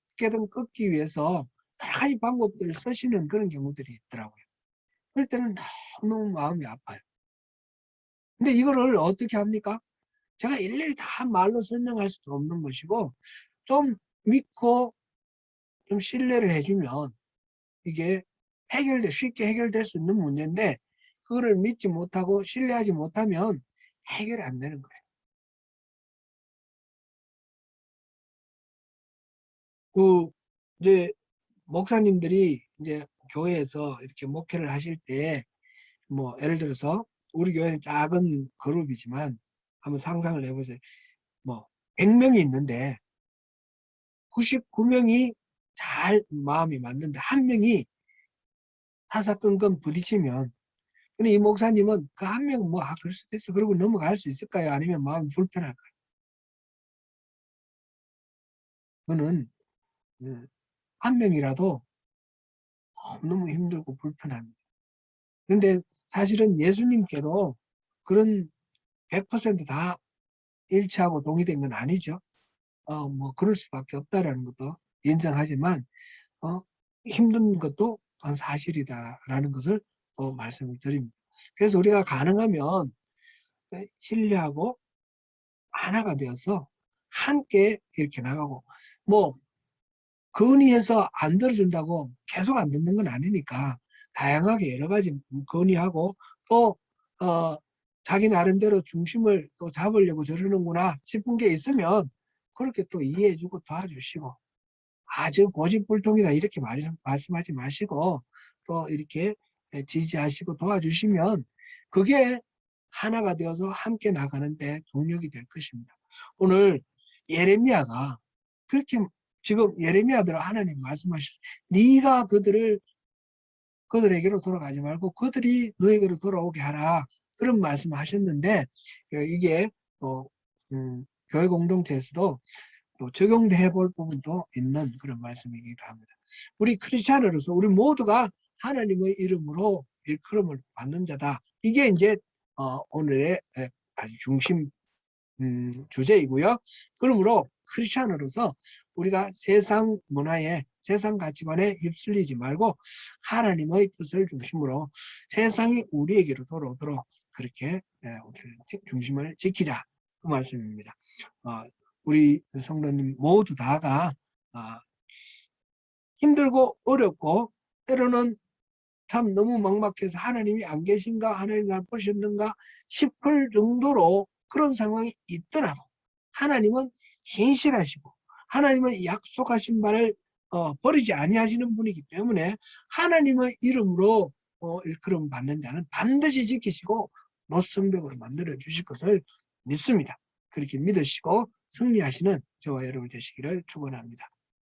어떻게든 끊기 위해서 여러 가지 방법들을 쓰시는 그런 경우들이 있더라고요. 그럴 때는 너무 마음이 아파요. 근데 이거를 어떻게 합니까? 제가 일일이 다 말로 설명할 수도 없는 것이고, 좀 믿고 좀 신뢰를 해주면 이게 쉽게 해결될 수 있는 문제인데, 그거를 믿지 못하고 신뢰하지 못하면 해결이 안 되는 거예요. 이제 목사님들이 이제 교회에서 이렇게 목회를 하실 때, 예를 들어서 우리 교회는 작은 그룹이지만 한번 상상을 해보세요. 100명이 있는데 99명이 잘 마음이 맞는데 한 명이 사사건건 부딪히면, 근데 이 목사님은 그 한 명은 그럴 수도 있어 그러고 넘어갈 수 있을까요? 아니면 마음이 불편할까요? 그거는 한 명이라도 너무 힘들고 불편합니다. 그런데 사실은 예수님께도 그런 100%다 일치하고 동의된 건 아니죠. 뭐 그럴 수밖에 없다라는 것도 인정하지만 힘든 것도 또한 사실이다라는 것을 또 말씀을 드립니다. 그래서 우리가 가능하면 진리하고 하나가 되어서 함께 이렇게 나가고, 뭐 건의해서 안 들어준다고 계속 안 듣는 건 아니니까 다양하게 여러 가지 건의하고, 또 자기 나름대로 중심을 또 잡으려고 저러는구나 싶은 게 있으면 그렇게 또 이해해주고 도와주시고, 아주 고집불통이다 이렇게 말씀하지 마시고 또 이렇게 지지하시고 도와주시면 그게 하나가 되어서 함께 나가는데 동력이 될 것입니다. 오늘 예레미야가 그렇게, 지금 예레미야대로 하나님 말씀하시죠. 네가 그들에게로 돌아가지 말고 그들이 너에게로 돌아오게 하라, 그런 말씀을 하셨는데, 이게 교회 공동체에서도 또 적용해 볼 부분도 있는 그런 말씀이기도 합니다. 우리 크리스찬으로서 우리 모두가 하나님의 이름으로 일컬음을 받는 자다. 이게 이제 오늘의 아주 중심 주제이고요. 그러므로 크리스찬으로서 우리가 세상 문화에, 세상 가치관에 휩쓸리지 말고 하나님의 뜻을 중심으로 세상이 우리에게로 돌아오도록 그렇게 중심을 지키자, 그 말씀입니다. 우리 성도님 모두 다가 힘들고 어렵고 때로는 참 너무 막막해서 하나님이 안 계신가, 하나님 날 보셨는가 싶을 정도로 그런 상황이 있더라도 하나님은 신실하시고 하나님은 약속하신 바를 버리지 아니하시는 분이기 때문에 하나님의 이름으로 일컬음 받는 자는 반드시 지키시고 못성벽으로 만들어 주실 것을 믿습니다. 그렇게 믿으시고 승리하시는 저와 여러분 되시기를 축원합니다.